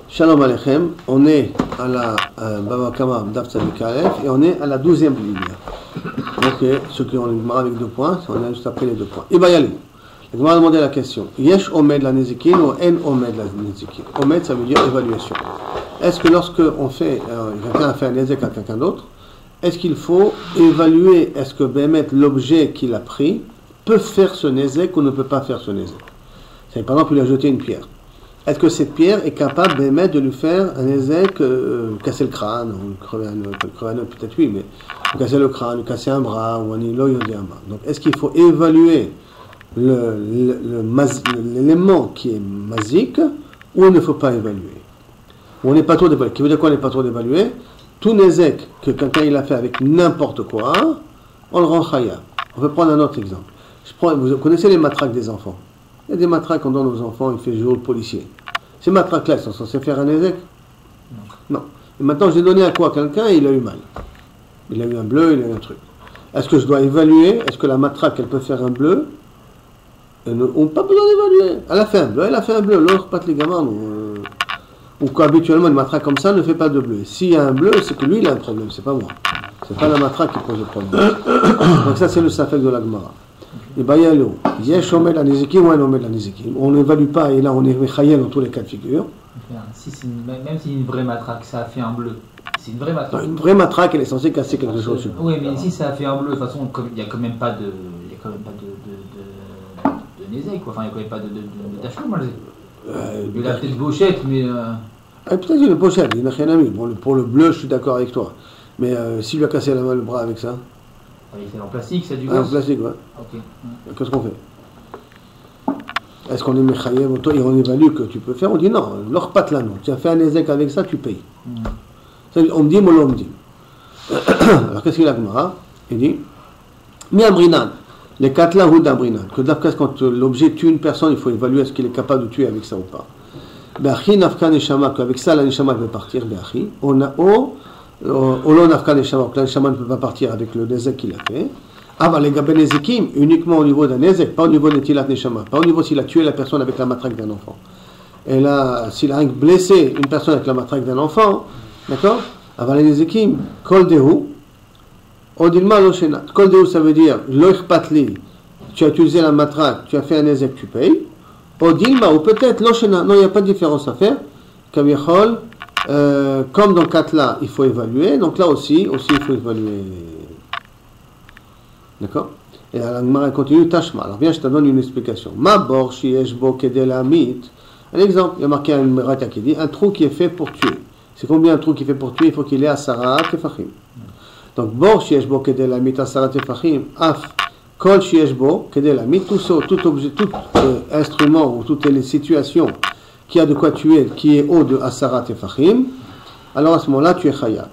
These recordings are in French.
Shalom Aleichem, on est à la Baba Kama Daf Tzadik Aleph et on est à la 12e ligne. Donc, ceux qui ont une Gemara avec 2 points, on est juste après les 2 points. Et Bayalou, la Gemara a demandé la question Yesh Omed la Nezikin ou En Omed la Nezikin? Omed, ça veut dire évaluation. Est-ce que lorsque on fait, quelqu'un a fait un Nezek à quelqu'un d'autre, est-ce qu'il faut évaluer, est-ce que Bémet, l'objet qu'il a pris, peut faire ce Nezek ou ne peut pas faire ce Nezek? C'est par exemple, il a jeté une pierre. Est-ce que cette pierre est capable de lui faire un Nezek, casser le crâne, ou crever un peut-être oui, mais casser le crâne, casser un bras, ou un îlot, donc est-ce qu'il faut évaluer l'élément qui est masique, ou il ne faut pas évaluer? Ou on n'est pas trop d'évaluer. Qui veut dire quoi on n'est pas trop d'évaluer? Tout Nezek que quelqu'un il a fait avec n'importe quoi, on le rend chaya. On peut prendre un autre exemple. Vous connaissez les matraques des enfants? Il y a des matraques qu'on donne aux enfants, il fait jouer le policier. Ces matraques-là, ils sont censés faire un Nezek? Non. Et maintenant, j'ai donné à quoi quelqu'un et il a eu mal. Il a eu un bleu, il a eu un truc. Est-ce que je dois évaluer? Est-ce que la matraque, elle peut faire un bleu? On n'a pas besoin d'évaluer. Elle a fait un bleu, elle a fait un bleu. L'autre, pas les gamins. Ou qu'habituellement, une matraque comme ça ne fait pas de bleu. S'il y a un bleu, c'est que lui, il a un problème, c'est pas moi. C'est pas la matraque qui pose le problème. Donc ça, c'est le safek de la Gemara. Et Bayalo, Yesh Omed la Nezikim ou Un Omed la Nezikim. On n'évalue pas, et là on est Mechayel dans tous les cas de figure. Si même si une vraie matraque, ça a fait un bleu. C'est une vraie matraque. Une vraie matraque, elle est censée casser quelque chose. Oui, mais si ça a fait un bleu, de toute façon, il n'y a quand même pas de Nezek, quoi. Enfin, il n'y a quand même pas de tachloum, il a peut-être pochette, mais. Peut-être une pochette, il n'a rien à mis. Bon, pour le bleu, je suis d'accord avec toi. Mais s'il lui a cassé le bras avec ça. Il fait en plastique, c'est du gaz. En plastique, ouais. Ok. Qu'est-ce qu'on fait? Est-ce qu'on est mechayev et on évalue que tu peux faire? On dit non, leur patte là non. Tu as fait un Nezek avec ça, tu payes. On me dit, moi l'on me dit. Alors qu'est-ce qu'il a Gemara? Il dit Mi amrinan, les 4 là ou d'amrinan. Que d'après quand l'objet tue une personne, il faut évaluer est-ce qu'il est capable de tuer avec ça ou pas. Be'achi nafka neshama, qu'avec ça la neshama peut partir. Be'achi. On a Olo nafka neshama, que la neshama ne peut pas partir avec le Nezek qu'il a fait. Ah bah les gabé Nezekim, uniquement au niveau d'un Nezek, pas au niveau de Tilat Neshama, pas au niveau s'il a tué la personne avec la matraque d'un enfant. Et là, s'il a blessé une personne avec la matraque d'un enfant, d'accord? Ah bah les Nezekim, Kol Dehu, Odilma Lo Shenat. Kol Dehu, ça veut dire, Loich Patli, tu as utilisé la matraque, tu as fait un Nezek, tu payes. Odilma, ou peut-être Lo Shenat, non, il n'y a pas de différence à faire. Kavichol, comme dans Katla, il faut évaluer, donc là aussi il faut évaluer. D'accord? Et la Gemara continue, Tashma. Alors viens, je te donne une explication. Ma bor shieshbo kedelamit. Un exemple, il y a marqué un Merata qui dit un trou qui est fait pour tuer. C'est combien un trou qui est fait pour tuer? Il faut qu'il ait Asara Tefachim. Donc bor shieshbo kedelamit Asara Tefachim. Af kol shieshbo kedelamit. Tout objet, tout instrument ou toutes les situations qui a de quoi tuer, qui est haut de Asara Tefachim. Alors à ce moment-là, tu es Chaya.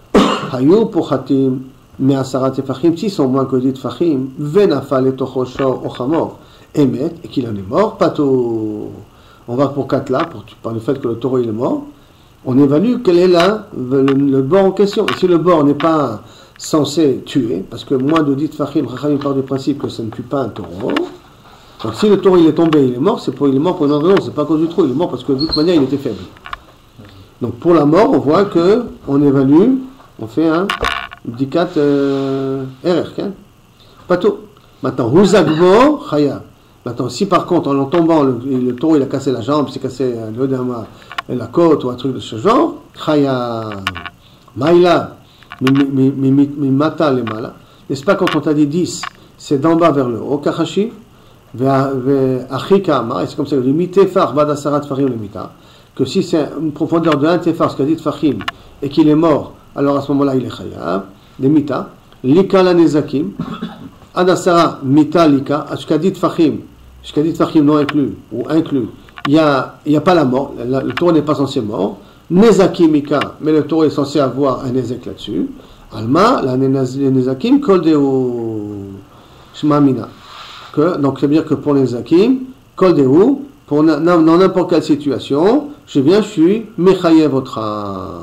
Hayu pochatim. Mais Asara Tefachim, s'ils sont moins que 10 Tefachim, Venafal et Tochosho Ochamor, Emet, et qu'il en est mort, Pato. On va pour 4 là, par le fait que le taureau il est mort, on évalue quel est là le bord en question. Et si le bord n'est pas censé tuer, parce que moins de 10 Tefachim, Chachamim part du principe que ça ne tue pas un taureau, donc si le taureau il est tombé, il est mort, il est mort pour une raison, c'est pas à cause du trou, il est mort parce que de toute manière il était faible. Donc pour la mort, on voit que on évalue, on fait un Dikat RR, pas tout. Maintenant, Huzagbo, Chaya. Maintenant, si par contre, en tombant, le taureau il a cassé la jambe, s'est cassé l'odama et la côte ou un truc de ce genre, Chaya. Maïla, Mimata le mala. N'est-ce pas quand on t'a dit 10, c'est d'en bas vers le haut, Kachashi, Achikama, et c'est comme ça, le mitefar, Badasarat Farim le mita, que si c'est une profondeur de 1 tefar, ce qu'a dit Fahim, et qu'il est mort, alors à ce moment-là, il est chayab. Des mita. Lika la nezakim. Adasara mita lika. Ashkadit fachim. Ashkadit fachim non inclus. Ou inclus. Il n'y a pas la mort. Le taureau n'est pas censé mort. Nezakim mika. Mais le taureau est censé avoir un nezek là-dessus. Alma, la nezakim, kol deu shmamina. Donc, ça veut dire que pour les nezakim, kol deu, dans n'importe quelle situation, je suis mechayev otra.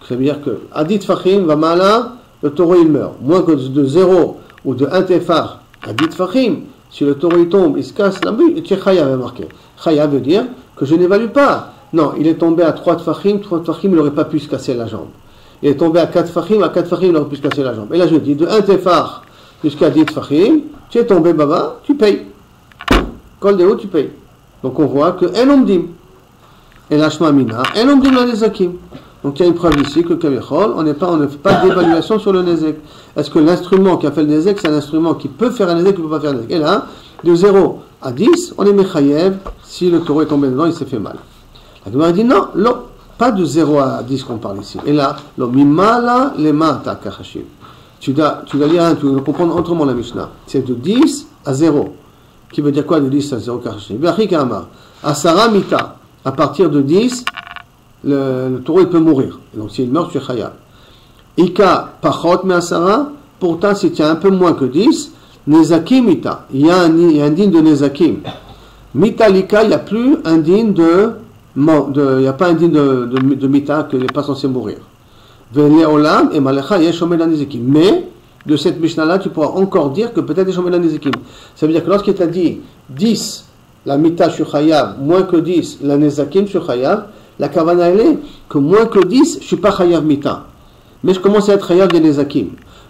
Ça veut dire que Adit Fachim va mala, le taureau il meurt. Moins que de 0 ou de 1 tefar, Adit Fachim, si le taureau il tombe, il se casse la bouche, et Chaya va marquer. Chaya veut dire que je n'évalue pas Non, il est tombé à 3 tfachim, il n'aurait pas pu se casser la jambe. Il est tombé à 4 tfachim, il aurait pu se casser la jambe. Et là je dis, de 1 tefar jusqu'à 10 tfachim, tu es tombé baba, tu payes. Kol deo, tu payes. Donc on voit que en omdim. Et l'ashma mina, en omdim la nezakim. Donc il y a une preuve ici que Kavechol, on ne fait pas d'évaluation sur le nezek. Est-ce que l'instrument qui a fait le nezek, c'est un instrument qui peut faire un nezek ou qui ne peut pas faire un nezek? Et là, de 0 à 10, on est mechayev. Si le taureau est tombé dedans, il s'est fait mal. La Gemara dit non, pas de 0 à 10 qu'on parle ici. Et là, lo mimala lema takachashim. Tu dois lire, tu dois comprendre autrement la Mishnah. C'est de 10 à 0. Qui veut dire quoi de 10 à 0 kachashim? Be'achik amar. Asara mita. À partir de 10, le taureau il peut mourir. Et donc s'il meurt, tu es chayav. Ika pachot me asara. Pourtant, si tu as un peu moins que 10, nezakim mita. Il y a un digne de nezakim. Mita lika, il n'y a plus un digne il n'y a pas un digne de mita que n'est pas censé mourir. Ve'leolam et malecha yesh omed nezakim. Mais de cette Mishnah-là, tu pourras encore dire que peut-être yesh omed nezakim. Ça veut dire que lorsqu'il t'a dit 10, la mita je suis chayav, moins que 10, la nezakim je suis chayav, la kavana elle est que moins que 10, je ne suis pas chayav mita. Mais je commence à être chayav des nezakim.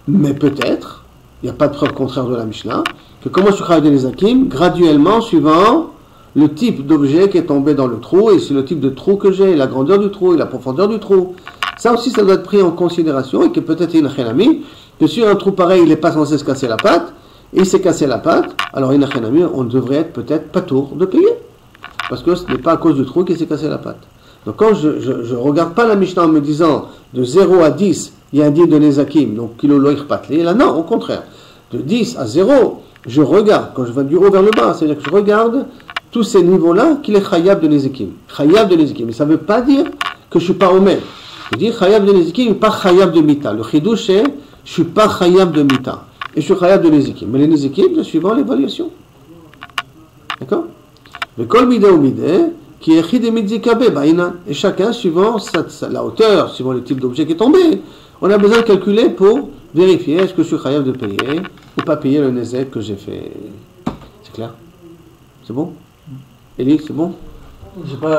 Mais peut-être, il n'y a pas de preuve contraire de la Mishnah, que comment je suis chayav des nezakim, graduellement, suivant le type d'objet qui est tombé dans le trou, et c'est le type de trou que j'ai, la grandeur du trou et la profondeur du trou. Ça aussi, ça doit être pris en considération, et que peut-être il y a une chénami, que sur un trou pareil, il n'est pas censé se casser la patte, et il s'est cassé la patte, alors il y a une chénami, on devrait être peut-être pas tour de payer. Parce que ce n'est pas à cause du trou qu'il s'est cassé la patte. Donc quand je ne regarde pas la Mishnah en me disant de 0 à 10, il y a un digne de Nezakim, donc kilo loïr patli, là non, au contraire. De 10 à 0, je regarde, quand je vais du haut vers le bas, c'est-à-dire que je regarde tous ces niveaux-là qu'il est chayab de Nezakim. Chayab de Nezakim. Mais ça ne veut pas dire que je ne suis pas omer. Je dis chayab de Nezakim, mais pas chayab de mita. Le chidouche c'est, je ne suis pas chayab de mita. Et je suis chayab de Nezakim. Mais les Nezakim, c'est suivant l'évaluation. D'accord? Le kol mideh ou mideh, qui est chid et midzikabe, baïna. Et chacun, suivant la hauteur, suivant le type d'objet qui est tombé, on a besoin de calculer pour vérifier est-ce que je suis chayab de payer ou pas payer le nezek que j'ai fait. C'est clair? C'est bon? Élie, c'est bon? J'ai pas.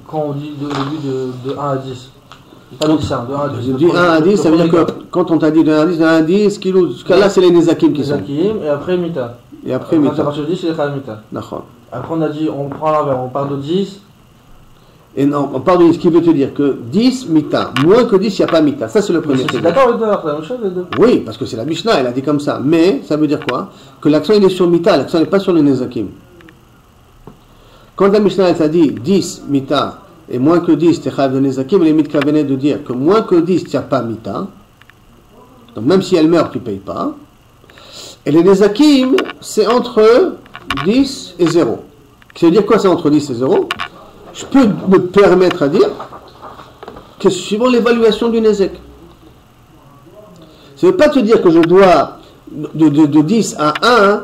Quand on dit au début de 1 à 10. Pas de 10, de 1 à 10. Je dis 1 à 10, ça veut dire que quand on t'a dit de 1 à 10, kilos, jusqu'à là c'est les Nezakim qui sont. Nezakim, et après Mita. Et après Mita. À partir de 10, c'est les Chayab Mita. D'accord. Après on a dit, on prend l'envers, on part de 10. Et non, on part de 10, ce qui veut te dire que 10 Mita, moins que 10, il n'y a pas Mita. Ça c'est le premier truc. C'est d'accord les deux, c'est la même chose les deux. Oui, parce que c'est la Mishnah, elle a dit comme ça. Mais ça veut dire quoi? Que l'accent il est sur Mita, l'accent n'est pas sur les Nezakim. Quand la Mishnah t'a dit 10 mita et moins que 10 t'es chayav de nezakim, les mitka venaient de dire que moins que 10 tu n'as pas mita. Donc même si elle meurt, tu ne payes pas. Et les nezakim, c'est entre 10 et 0. Ça veut dire quoi, c'est entre 10 et 0? Je peux me permettre à dire que suivant l'évaluation du nezek. Ça ne veut pas te dire que je dois de 10 à 1,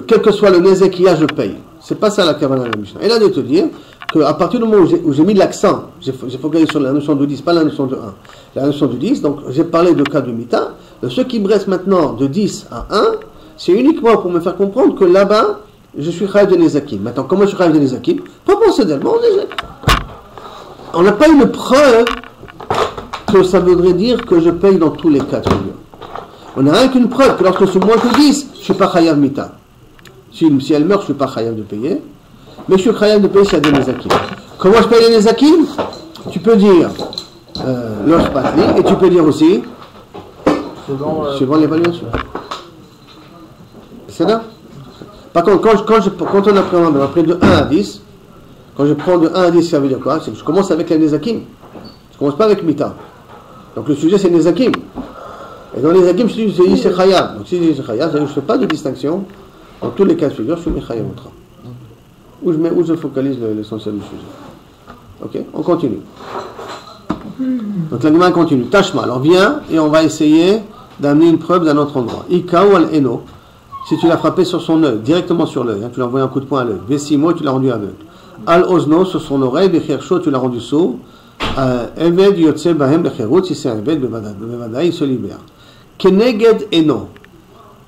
quel que soit le nezek qu'il y a, je paye. C'est pas ça la kavana de la Mishnah. Elle a de te dire qu'à partir du moment où j'ai mis l'accent, j'ai focalisé sur la notion de 10, pas la notion de 1, la notion de 10, donc j'ai parlé de cas de mita, ce qui me reste maintenant de 10 à 1, c'est uniquement pour me faire comprendre que là-bas, je suis chayav de nezakim. Maintenant, comment je suis chayav de nezakim? Proportionnellement, on n'a pas une preuve que ça voudrait dire que je paye dans tous les cas de figure. On n'a rien qu'une preuve que lorsque je suis moins que 10, je ne suis pas chayav mita. Si elle meurt, je ne suis pas chayav de payer. Mais je suis chayav de payer s'il y a des nezakim. Comment je paye les nezakim? Tu peux dire l'os patli et tu peux dire aussi suivant l'évaluation. C'est là. Par contre, quand on apprend après de 1 à 10, quand je prends de 1 à 10, ça veut dire quoi? C'est que je commence avec les nezakim. Je ne commence pas avec mita. Donc le sujet c'est nezakim. Et dans les nezakim, je dis c'est chayav. Donc si je dis c'est chayav, je ne fais pas de distinction. Dans tous les cas de figure, je suis Mechayev Otra. Où je focalise l'essentiel du sujet. Ok, on continue. Donc la Gemara continue. Tashma, alors viens et on va essayer d'amener une preuve d'un autre endroit. Ika ou al-eno, si tu l'as frappé sur son œil, directement sur l'œil, tu l'as envoyé un coup de poing à l'œil. Vesimo, tu l'as rendu aveugle. Al-ozno, sur son oreille, Bechersho, tu l'as rendu sourd. Eved yotse bahem becherut, si c'est un Eved, bevada, il se libère. Keneged eno.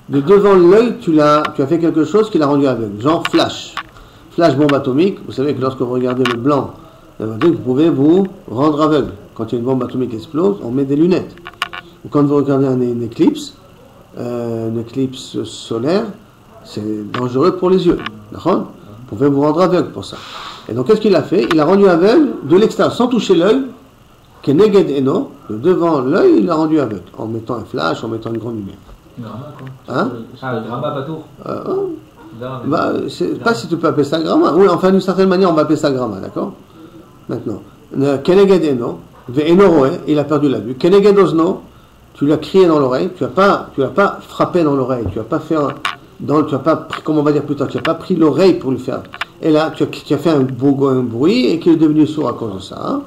De devant l'œil, tu as fait quelque chose qui l'a rendu aveugle. Genre flash. flash bombe atomique, vous savez que lorsque vous regardez le blanc, vous pouvez vous rendre aveugle. Quand il y a une bombe atomique qui explose, on met des lunettes. Ou quand vous regardez une éclipse solaire, c'est dangereux pour les yeux. D'accord ? Vous pouvez vous rendre aveugle pour ça. Et donc, qu'est-ce qu'il a fait? Il a rendu aveugle de l'extérieur, sans toucher l'œil, Keneged Eno, de devant l'œil, il l'a rendu aveugle, en mettant un flash, en mettant une grande lumière. Gramma, quoi. Hein? Ah, le gramma, pas tour. C'est pas si tu peux appeler ça gramma. Oui, enfin, d'une certaine manière, on va appeler ça gramma, d'accord? Maintenant, Keneged Eno, Ve'eno Roe, il a perdu la vue. Keneged Ozno, tu lui as crié dans l'oreille, tu l'as pas frappé dans l'oreille, tu n'as pas fait comment on va dire plus tard, tu n'as pas pris l'oreille pour lui faire. Et là, tu as fait un bruit et qu'il est devenu sourd à cause de ça. Hein?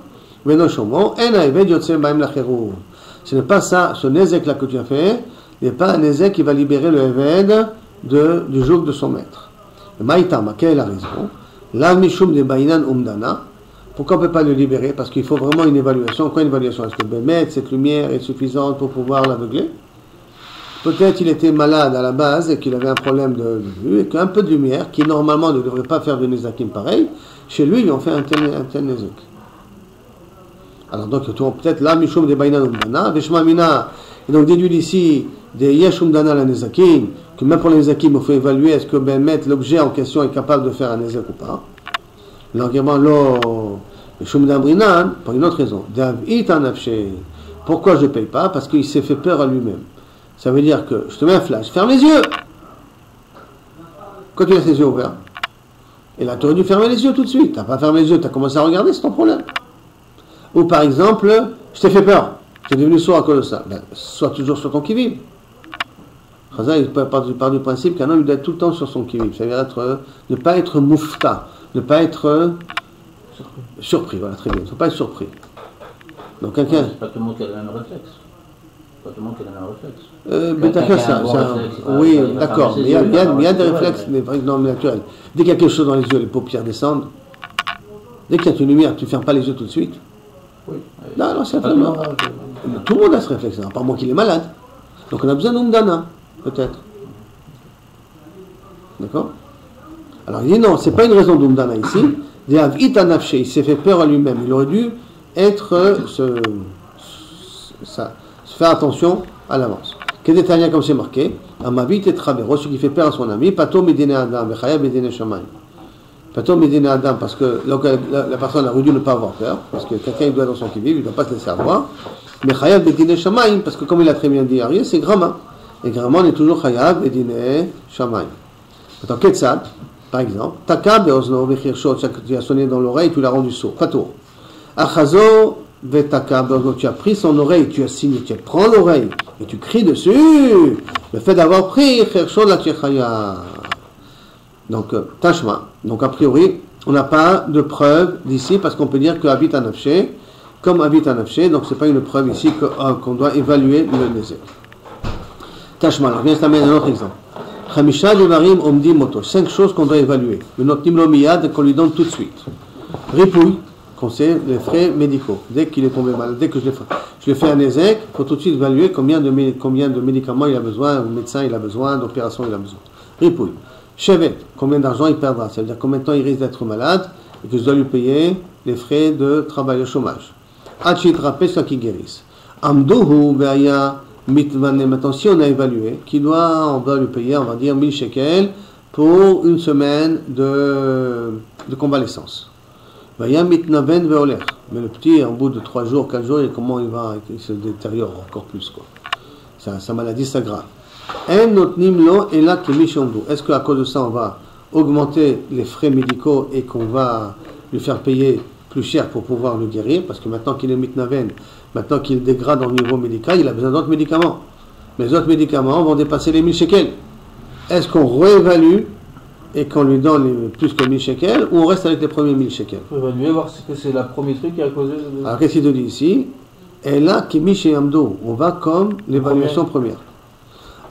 Ce n'est pas ça, ce nezek là que tu as fait, n'est pas un nezek qui va libérer le eved du joug de son maître. Maïtama, quelle est la raison? La mishum de bainan umdana. Pourquoi on ne peut pas le libérer? Parce qu'il faut vraiment une évaluation. Quoi une évaluation? Est-ce que Bémet, cette lumière est suffisante pour pouvoir l'aveugler? Peut-être il était malade à la base et qu'il avait un problème de vue et qu'un peu de lumière, qui normalement ne devrait pas faire de nezakim pareil, chez lui, ils ont fait un tel nezak. Alors donc, peut-être là, Mishum de Bainan Umdana, Veshma Mina, et donc déduit ici des Yesh Umdana la nezakim, que même pour les nezakim, il faut évaluer est-ce que Bémet, l'objet en question, est capable de faire un nezak ou pas. L'argument, Mishum d'Amrinan, pour une autre raison. Pourquoi je ne paye pas? Parce qu'il s'est fait peur à lui-même. Ça veut dire que je te mets un flash, ferme les yeux. Quand tu laisses les yeux ouverts, et là tu aurais dû fermer les yeux tout de suite. Tu n'as pas fermé les yeux, tu as commencé à regarder, c'est ton problème. Ou par exemple, je t'ai fait peur, tu es devenu sourd à cause de ça. Ben, sois toujours sur ton qui-vive. Chaza, il part du principe qu'un homme doit être tout le temps sur son qui-vive. Ça veut dire ne pas être moufta, ne pas être surpris. Voilà, très bien, il ne faut pas être surpris. Donc quelqu'un. C'est pas tout le monde qui a le même réflexe. Pas tout le monde qui a le même réflexe. Oui, d'accord. Mais il y a des réflexes, mais par exemple naturels. Dès qu'il y a quelque chose dans les yeux, les paupières descendent. Dès qu'il y a une lumière, tu ne fermes pas les yeux tout de suite. Oui. Non, c'est vraiment. Tout le monde a ce réflexe, à part moi qui est malade. Donc on a besoin d'Umdana, peut-être. D'accord? Alors il dit non, c'est pas une raison d'Umdana ici. Il s'est fait peur à lui-même. Il aurait dû être faire attention à l'avance. Kedetania, comme c'est marqué, Amavit et Travero, ce qui fait peur à son ami, Pato Medine Adam, Bechaya Medine Shamayim. Pato Medine Adam, parce que la personne aurait dû ne pas avoir peur, parce que quelqu'un doit dans son qui-vive, il ne doit pas se laisser avoir. Mais Chaya Medine Shamayim, parce que comme il a très bien dit Ariel, c'est Gramma. Et Gramma, on est toujours Chaya Medine Shamayim. Maintenant, Ketzad, par exemple, Taka Beozno Bechirshot, tu as sonné dans l'oreille, tu l'as rendu sourd. Pato. Achazo. Tu as pris son oreille, tu as signé, tu prends l'oreille et tu cries dessus. Le fait d'avoir pris la Tchechaya. Donc, Tashma. Donc, a priori, on n'a pas de preuve d'ici parce qu'on peut dire que Habit Anafché, comme Habit Anafché, donc c'est pas une preuve ici qu'on doit évaluer le Nezek. Tashma. Alors, viens t'amener un autre exemple. Chamisha Devarim Omdi Moto. 5 choses qu'on doit évaluer. Le Notnim Miyad qu'on lui donne tout de suite. Ripouille. Qu'on sait les frais médicaux. Dès qu'il est tombé malade, dès que je lui fais un nezek, il faut tout de suite évaluer combien de médicaments il a besoin, le médecin il a besoin, d'opérations il a besoin. Ripouille. Chevet, combien d'argent il perdra, ça veut dire combien de temps il risque d'être malade et que je dois lui payer les frais de travail au chômage. Achitra soit qui guérisse. Amdohu beaya mitvanem. Maintenant, si on a évalué, on doit lui payer, on va dire 1000 shekels pour une semaine de convalescence. Mais le petit, en bout de 3 jours, 4 jours, comment il se détériore encore plus, quoi. Sa maladie s'aggrave. Est-ce qu'à cause de ça, on va augmenter les frais médicaux et qu'on va lui faire payer plus cher pour pouvoir le guérir? Parce que maintenant qu'il est mitnaven, maintenant qu'il dégrade au niveau médical, il a besoin d'autres médicaments. Mais les autres médicaments vont dépasser les 1000 shekels. Est-ce qu'on réévalue et qu'on lui donne plus que 1000 shekels, ou on reste avec les premiers 1000 shekels? On va évaluer, voir si c'est le premier truc qui a causé. Alors qu'est-ce qu'il te dit ici? Et là, Kimi chez Amdo, on va comme l'évaluation première.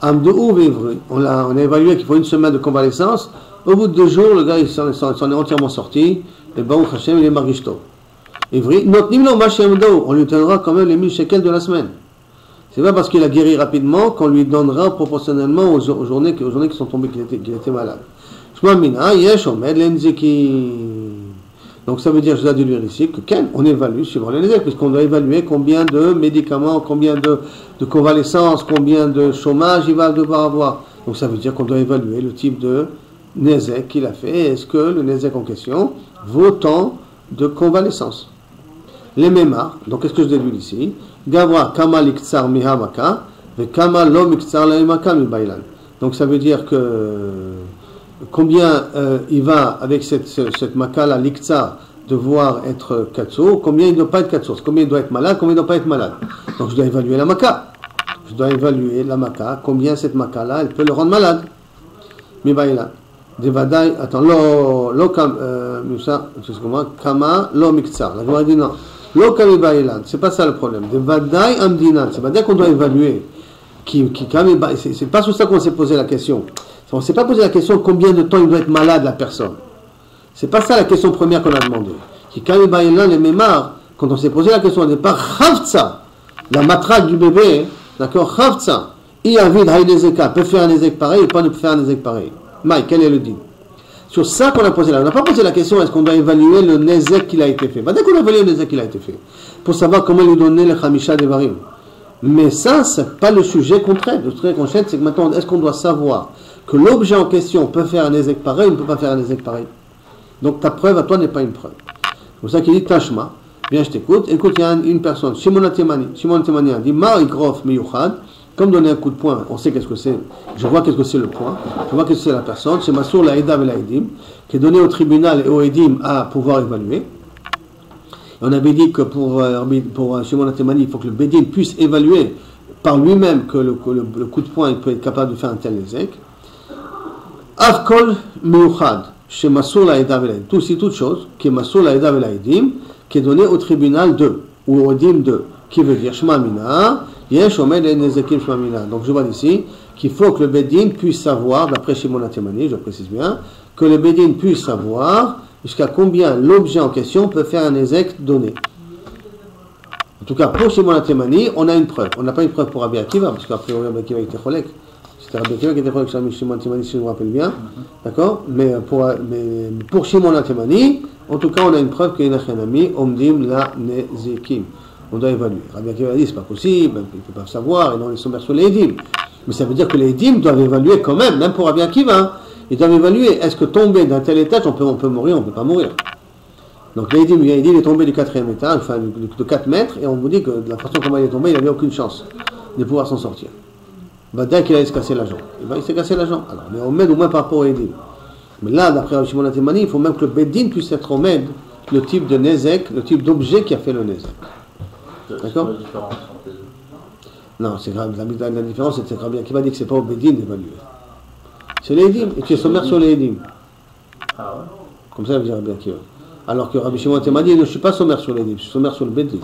Amdo ou Vivri, on a évalué qu'il faut une semaine de convalescence. Au bout de 2 jours, le gars il s'en est entièrement sorti. Et Baruch Hashem, il est Margishto. Ivri, notre Nimlo Maché Amdo, on lui donnera quand même les 1000 shekels de la semaine. C'est pas parce qu'il a guéri rapidement qu'on lui donnera proportionnellement aux journées qui sont tombées qu'il était malade. Shma mina, yesh omed lenzekim. Donc ça veut dire, je dois déduire ici, que on évalue suivant les nezek, puisqu'on doit évaluer combien de médicaments, combien de convalescence, combien de chômage il va devoir avoir. Donc ça veut dire qu'on doit évaluer le type de nezek qu'il a fait. Est-ce que le nezek en question vaut tant de convalescence? Les mémars, donc qu'est-ce que je déduis ici? Gavra kama liktsar miha maka, ve kama lo miktsar la maka mi bailan. Donc ça veut dire que combien il va avec cette maka-là, l'iktsar, devoir être katso, combien il ne doit pas être katso, combien il doit être malade, combien il ne doit pas être malade. Donc je dois évaluer la maka. Je dois évaluer la maka, combien cette maka-là, elle peut le rendre malade. Mi bailan. Devadai, attends, kama lo miktsar. La Gemara dit non. Lo kami bailan, c'est pas ça le problème. Devadai amdinan, c'est pas dire qu'on doit évaluer. C'est pas sur ça qu'on s'est posé la question. On ne s'est pas posé la question combien de temps il doit être malade la personne. C'est pas ça la question première qu'on a demandé. Qui kami bailan les mémars, quand on s'est posé la question au départ, chavtsa, la matraque du bébé, d'accord, chavtsa, iavid hay nezeka, peut faire un nezek pareil ou pas ne peut faire un nezek pareil. Mike, quel est le dit? Sur ça qu'on a posé là. On n'a pas posé la question est-ce qu'on doit évaluer le nezek qu'il a été fait. Dès qu'on a évalué le nezek qu'il a été fait, pour savoir comment lui donner le chamisha devarim. Mais ça, c'est pas le sujet qu'on traite. Le sujet qu'on traite, c'est que maintenant, est-ce qu'on doit savoir que l'objet en question peut faire un nezek pareil ou ne peut pas faire un nezek pareil? Donc ta preuve à toi n'est pas une preuve. C'est pour ça qu'il dit Tashma. Bien, je t'écoute. Écoute, il y a une personne, Shimon Temani a dit Ma igrof meyuchad. Comme donner un coup de poing, on sait qu'est-ce que c'est. Je vois qu'est-ce que c'est le point. Je vois qu'est-ce que c'est la personne. C'est Masour la Eda et la Edim, qui est donné au tribunal et au Edim à pouvoir évaluer. On avait dit que pour Shimon Temani, il faut que le Bedin puisse évaluer par lui-même que le coup de poing il peut être capable de faire un tel nezek. Avkol meyuchad, chez Masour la Eda et la Edim. Tout, c'est toute chose, qui est Masour la Eda et la Edim, qui est donné au tribunal 2, ou au Edim 2, qui veut dire Shma Mina. Donc je vois ici qu'il faut que le Bedin puisse savoir, d'après Shimon Temani, je précise bien, que le Bedin puisse savoir jusqu'à combien l'objet en question peut faire un nezek donné. En tout cas, pour Shimon Temani, on a une preuve. On n'a pas une preuve pour Rabbi Akiva, parce qu'après Rabbi Akiva était cholek. C'était Rabbi Akiva qui était cholek sur Shimon Temani, si je me rappelle bien. D'accord, mais pour Shimon Temani, en tout cas, on a une preuve qu'il y a une ami, Omdim la Nezekim. On doit évaluer. Rabbi Akiva a dit, c'est pas possible, ils ne peuvent pas savoir, et non, ils sont sur les Edim. Mais ça veut dire que les Edim doivent évaluer quand même pour Rabbi Akiva, ils doivent évaluer, est-ce que tomber d'un tel étage, on peut mourir, on ne peut pas mourir. Donc les Edim, il est tombé du 4e étage, enfin de 4 mètres, et on vous dit que de la façon comment il est tombé, il n'avait aucune chance de pouvoir s'en sortir. Dès qu'il allait se casser la jambe, il s'est cassé la jambe. Alors, mais on met au moins par rapport aux Edim. Mais là, d'après Shimon Temani, il faut même que le Bedin puisse être omed, le type de nezek, le type d'objet qui a fait le nezek. D'accord? Non, c'est grave. La différence, c'est que Rabbi Akiva dit que c'est pas au Bedin d'évaluer. C'est les Edim, et tu es sommaire sur les Edim. Ah ouais? Comme ça, veut dire Rabbi Akiva. Alors que Rabbi Shimon Temani dit, je ne suis pas sommaire sur les Edim, je suis sommaire sur le Bedin.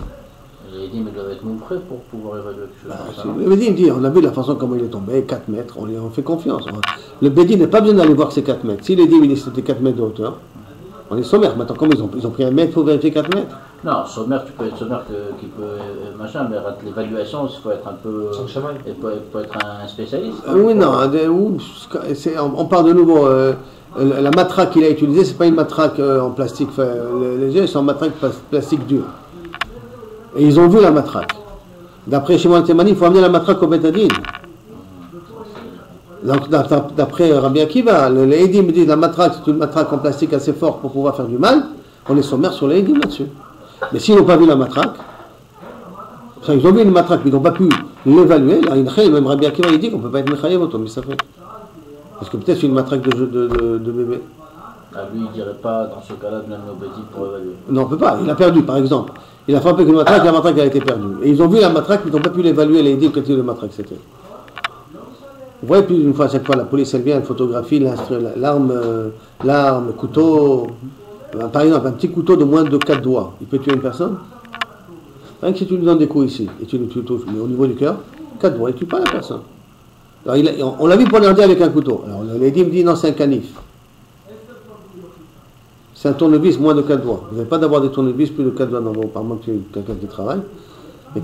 Les Edim, ils doivent être montrés pour pouvoir évaluer quelque chose. Le Bedin dit, on a vu la façon comment il est tombé, 4 mètres, on fait confiance. Le Bedin n'est pas besoin d'aller voir que c'est 4 mètres. Si l'Edim, il c'était 4 mètres de hauteur, on est sommaire. Maintenant, comment ils ont pris un mètre pour vérifier 4 mètres? Non, sommaire, tu peux être sommaire qui peut machin, mais l'évaluation, il faut être un peu. Il faut être un spécialiste. Oui, non, on parle de nouveau. La matraque qu'il a utilisée, c'est pas une matraque en plastique léger, c'est en matraque plastique dur. Et ils ont vu la matraque. D'après Shimon Temani, il faut amener la matraque au Betadine. Donc, d'après Rabbi Akiva, les Edim disent la matraque, c'est une matraque en plastique assez forte pour pouvoir faire du mal. On est sommaire sur les Edim là-dessus. Mais s'ils n'ont pas vu la matraque, enfin, ils ont vu une matraque, mais ils n'ont pas pu l'évaluer. Là, même Rabbi Akiva, il dit qu'on ne peut pas être mechayev autant, mais ça fait. Parce que peut-être c'est une matraque de bébé. Ah, lui, il ne dirait pas, dans ce cas-là, de l'amener au Bedin pour évaluer. Non, on ne peut pas. Il a perdu, par exemple. Il a frappé avec une matraque, et la matraque a été perdue. Et ils ont vu la matraque, mais ils n'ont pas pu l'évaluer, les Edim, quel type de matraque c'était. Vous voyez, plus d'une fois, à chaque fois, la police, elle vient, elle photographie l'arme, le couteau. Par exemple, un petit couteau de moins de 4 doigts, il peut tuer une personne? Rien que si tu lui donnes des coups ici, et tu le touches, mais au niveau du cœur, 4 doigts, il ne tue pas la personne. Alors, on l'a vu poignarder avec un couteau. Alors, l'Edim dit, non, c'est un canif. C'est un tournevis moins de 4 doigts. Vous n'avez pas d'avoir des tournevis plus de 4 doigts dans vos, par exemple, quelqu'un qui travaille. Mais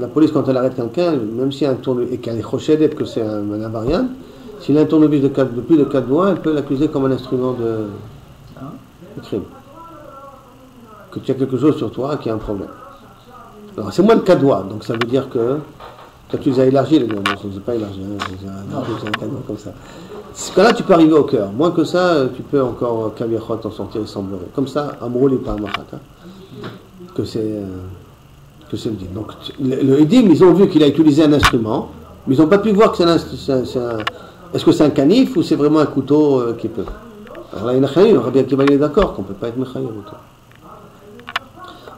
la police, quand elle arrête quelqu'un, même s'il y a un tournevis, et qu'elle est crochée d'être que c'est un avarian, S'il a un tournevis de plus de 4 doigts, elle peut l'accuser comme un instrument de crime. Que tu as quelque chose sur toi qui a un problème. Alors c'est moins de 4 doigts, donc ça veut dire que quand tu les as élargis, les doigts, non, je ne les ai pas élargis, j'ai un 4 doigts comme ça. Ce cas-là, tu peux arriver au cœur. Moins que ça, tu peux encore kaviachot t'en sortir et sembler. Comme ça, Amroul n'est pas un machat. Que c'est le din. Donc le Edim, ils ont vu qu'il a utilisé un instrument, mais ils n'ont pas pu voir que est-ce que c'est un canif ou c'est vraiment un couteau qui peut. Alors là, il y en a Khalil, on aurait bien qu'il est d'accord qu'on ne peut pas être Mechaïr.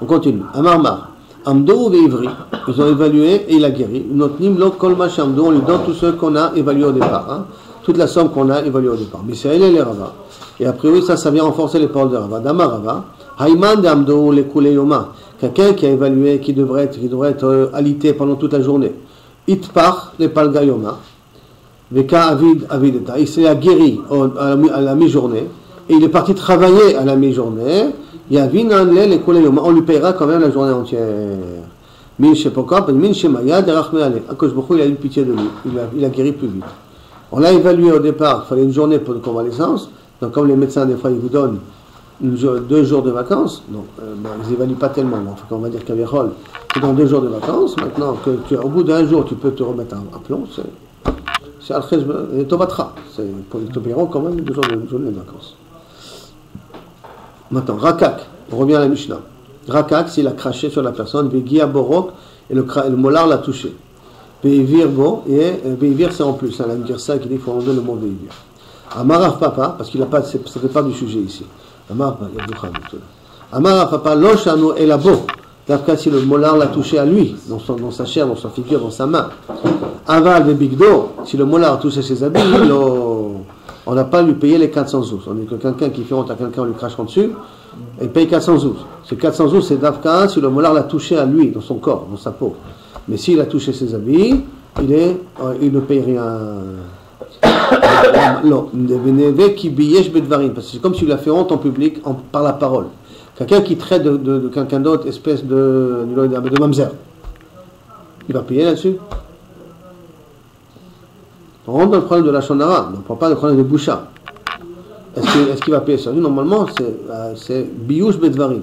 On continue. Amarmar. Amdo et Ivri, ils ont évalué et il a guéri. Notnim lo kol ma shamdo, on lui donne tout ce qu'on a évalué au départ. Hein. Toute la somme qu'on a évaluée au départ. Mais c'est elle et les Rava. Et a priori, ça vient renforcer les paroles de Rava. Damar Rava. Haïman de Amdo le koule yoma. Quelqu'un qui a évalué, qui devrait être alité pendant toute la journée. Itpar le palga yoma. Veka avideta. Il s'est guéri à la mi-journée. Et il est parti travailler à la mi-journée. On lui payera quand même la journée entière. Min Shepoka, Min Shemaya, Derachme Ale. Akosh Bokhu, il a eu pitié de lui. Il a guéri plus vite. On l'a évalué au départ, il fallait une journée pour une convalescence. Donc, comme les médecins, des fois, ils vous donnent 2 jours de vacances. Donc, ils n'évaluent pas tellement. Donc, on va dire qu'Aviachol, tu donnes 2 jours de vacances. Maintenant, au bout d'un jour, tu peux te remettre à plomb. C'est Al-Khej et Tobatra. Ils te paieront quand même 2 jours de vacances. Maintenant, Rakak, on revient à la Mishnah. Rakak, s'il a craché sur la personne, Vegia Borok, et le molar l'a touché. Veivir, bon, et Veivir, c'est en plus. Ça veut dire ça qui dit qu'il faut enlever le mot Veivir. Amaraf Papa, parce qu'il n'a pas, ça ne fait pas du sujet ici. Amaraf Papa, Loshano et la bo. D'après si le molar l'a touché à lui, dans sa chair, dans sa figure, dans sa main. Aval Bebigdo, si le molar a touché ses habits, on n'a pas lui payé les 400 zouz. On dit que quelqu'un qui fait honte à quelqu'un, on lui crache dessus, il paye 400 zouz. Ces 400 zouz, c'est d'Afka si le molar l'a touché à lui, dans son corps, dans sa peau. Mais s'il a touché ses habits, il ne paye rien. Non, parce que c'est comme s'il lui a fait honte en public par la parole. Quelqu'un qui traite de quelqu'un d'autre, espèce de mamzer, il va payer là-dessus. On rentre dans le problème de la shonara, on ne prend pas le problème de boucha. Est-ce qu'il va payer ça? Normalement, c'est biyush bedvarim.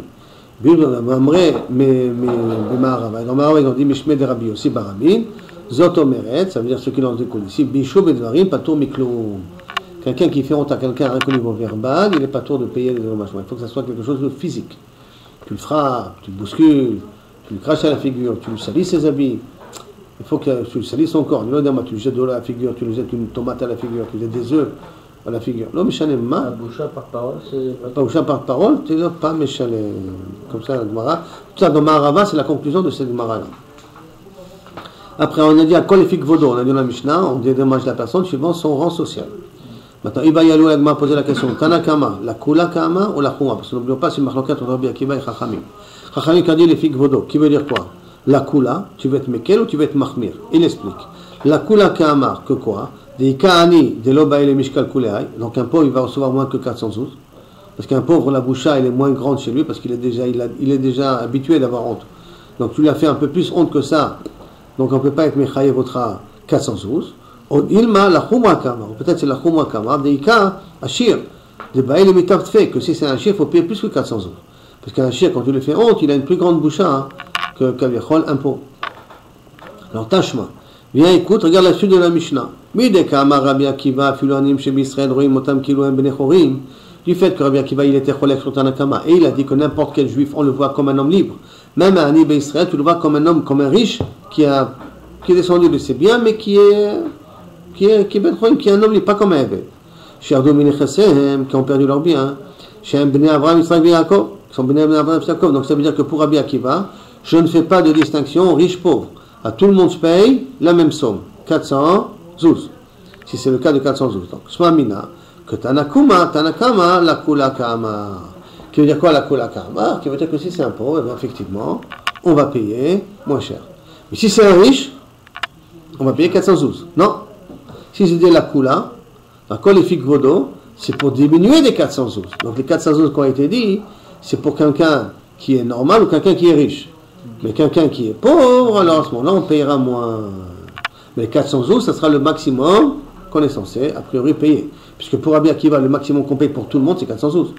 Biyush bedvarim, mais dans Marava, ils ont dit mishme de rabbi aussi barabin, zot omeret, ça veut dire ce qui en découle ici, biyush bedvarim, patour mikloum. Quelqu'un qui fait honte à quelqu'un rien qu'au niveau verbal, il n'est pas tour de payer les dommages. Il faut que ça soit quelque chose de physique. Tu le frappes, tu le bouscules, tu le craches à la figure, tu lui salis ses habits. Il faut que tu salisses son corps. Tu lui jettes de l'eau à la figure, tu lui jettes une tomate à la figure, tu lui jettes des œufs à la figure. Non, méchané ma. La boucha par parole, c'est pas boucha par parole, tu n'es pas méchané. Comme ça, la Gemara. Tout ça, dans Marava, c'est la conclusion de cette Gemara-là. Après, on a dit à Kolefik Vodo, on a dit dans la Mishnah, on dédommage la personne suivant son rang social. Maintenant, Ibayalou, la Gemara a posé la question Tanakama, la Kula Kama ou la Khouma? Parce que n'oublions pas, c'est une marloquette entre Rabbi Akiva et Chachamim. Chachamim a dit les fik Vodo, qui veut dire quoi? La kula, tu veux être mekel ou tu veux être mahmir? Il explique. La kula ka'amar, que quoi? Des ka'ani, des lobaï, les mishkal kuleai. Donc un pauvre, il va recevoir moins que 400 zouz. Parce qu'un pauvre, la boucha, elle est moins grande chez lui, parce qu'il est déjà habitué d'avoir honte. Donc tu lui as fait un peu plus honte que ça. Donc on ne peut pas être mechaye votre 400 zouz. Ilma, la khumwa ka'amar. Peut-être c'est la khumwa ka'amar. Des ka, ashir. Des baï, les mitaf fait que si c'est un shir, il faut payer plus que 400 zouz. Parce qu'un shir, quand tu lui fais honte, il a une plus grande boucha, hein, que Kaviachol impôt. Alors Tashma, viens écoute, regarde la suite de la Mishnah. Mideka Amar Rabbi Akiva, Filonim Sheb Israël, Roim Motam Kiloem Benechorim, du fait que Rabbi Akiva il était cholek sur Tanakama, et il a dit que n'importe quel juif, on le voit comme un homme libre. Même à Ani Israël, tu le vois comme un homme, comme un riche, qui est descendu de ses biens, mais qui est un homme libre, pas comme un Eved. Chez Ardomine Chessehem, qui ont perdu leurs biens. Chez un Bnei Avraham, Israël, Yaakov, qui sont Bnei Avraham, Yaakov. Donc ça veut dire que pour Rabbi Akiva, je ne fais pas de distinction riche-pauvre. À tout le monde se paye la même somme, 400 zouz. Si c'est le cas de 400 zouz. Donc, Swamina, que Tanakama, la Kula Kama. Qui veut dire quoi la Kula Kama? Qui veut dire que si c'est un pauvre, effectivement, on va payer moins cher. Mais si c'est un riche, on va payer 400 zouz. Non. Si c'est de la Kula, la Kolefik Vodo, c'est pour diminuer des 400 zouz. Donc les 400 zouz qui ont été dit, c'est pour quelqu'un qui est normal ou quelqu'un qui est riche. Mais quelqu'un qui est pauvre, alors à ce moment-là, on payera moins. Mais 400 zouz, ça sera le maximum qu'on est censé, a priori, payer. Puisque pour Rabbi Akiva, le maximum qu'on paye pour tout le monde, c'est 412.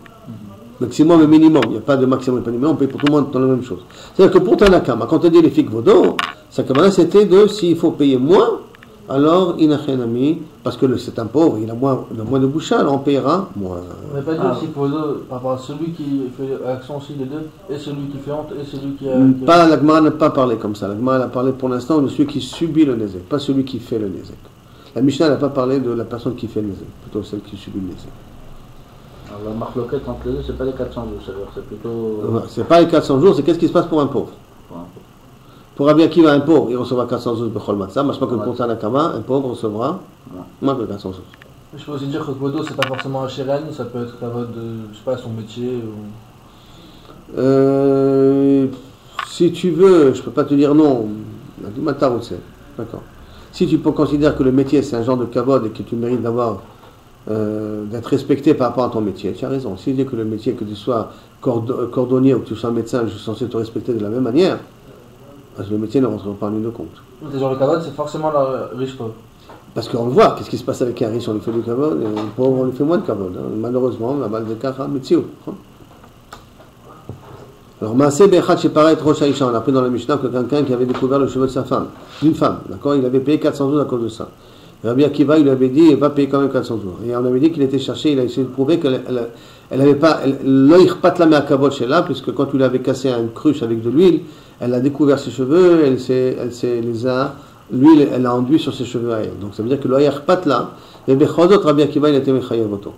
Maximum et minimum. Il n'y a pas de maximum et pas de minimum, on paye pour tout le monde dans la même chose. C'est-à-dire que pour Tanakama, quand on dit les fik vodo, sa kamana c'était de s'il faut payer moins, alors inachenami, parce que c'est un pauvre, il a moins de boucha, alors on payera moins. On n'a pas dit aussi pour vodo par rapport à celui qui fait l'action aussi des deux, et celui qui fait honte, et celui qui a. La Gemara n'a pas parlé comme ça. La Gemara a parlé pour l'instant de celui qui subit le nezek, pas celui qui fait le nezek. La Mishnah n'a pas parlé de la personne qui fait le nezek, plutôt celle qui subit le nezek. Alors la marloquette entre les deux, c'est pas les 400 jours, c'est plutôt. C'est pas les 400 jours, c'est qu'est-ce qui se passe pour un pauvre. Pour Rabbi Akiva, un pauvre, il recevra 400 jours de Bechol Matzah, mais je pas que pour Tanakama, un pauvre recevra moins que 400 jours. Je peux aussi dire que Kvodo, c'est pas forcément un Sheren, ça peut être Kavod de, je sais pas, son métier ou. Si tu veux, je peux pas te dire non, d'accord. Si tu peux considérer que le métier c'est un genre de Kavod et que tu mérites d'avoir d'être respecté par rapport à ton métier, tu as raison. Si tu dis que le métier, que tu sois cordonnier ou que tu sois médecin, je suis censé te respecter de la même manière, parce que le métier ne rentre pas en ligne de compte. Le genre de kavod, c'est forcément la riche pauvre. Parce qu'on le voit, qu'est-ce qui se passe avec un riche, on lui fait du kavod, et un pauvre, on lui fait moins de kavod. Hein. Malheureusement, la balle de kara, métier. Alors, Maaseh Bechad Sheparet Rosh Haïcha, on a appris dans la Mishnah que quelqu'un qui avait découvert le cheveu de sa femme, d'une femme, d'accord, il avait payé 400 jours à cause de ça. Rabbi Akiva, il lui avait dit, il va payer quand même 400 jours. Et on avait dit qu'il était cherché, il a essayé de prouver qu'elle n'avait pas, l'oïr pas de la mer à kavod chez là, puisque quand tu l'avais cassé à une cruche avec de l'huile, elle a découvert ses cheveux, l'huile, elle a enduit sur ses cheveux à elle. Donc ça veut dire que l'oïr pas de là, et Bechadot, Rabbi Akiva, il a été mechayev auto.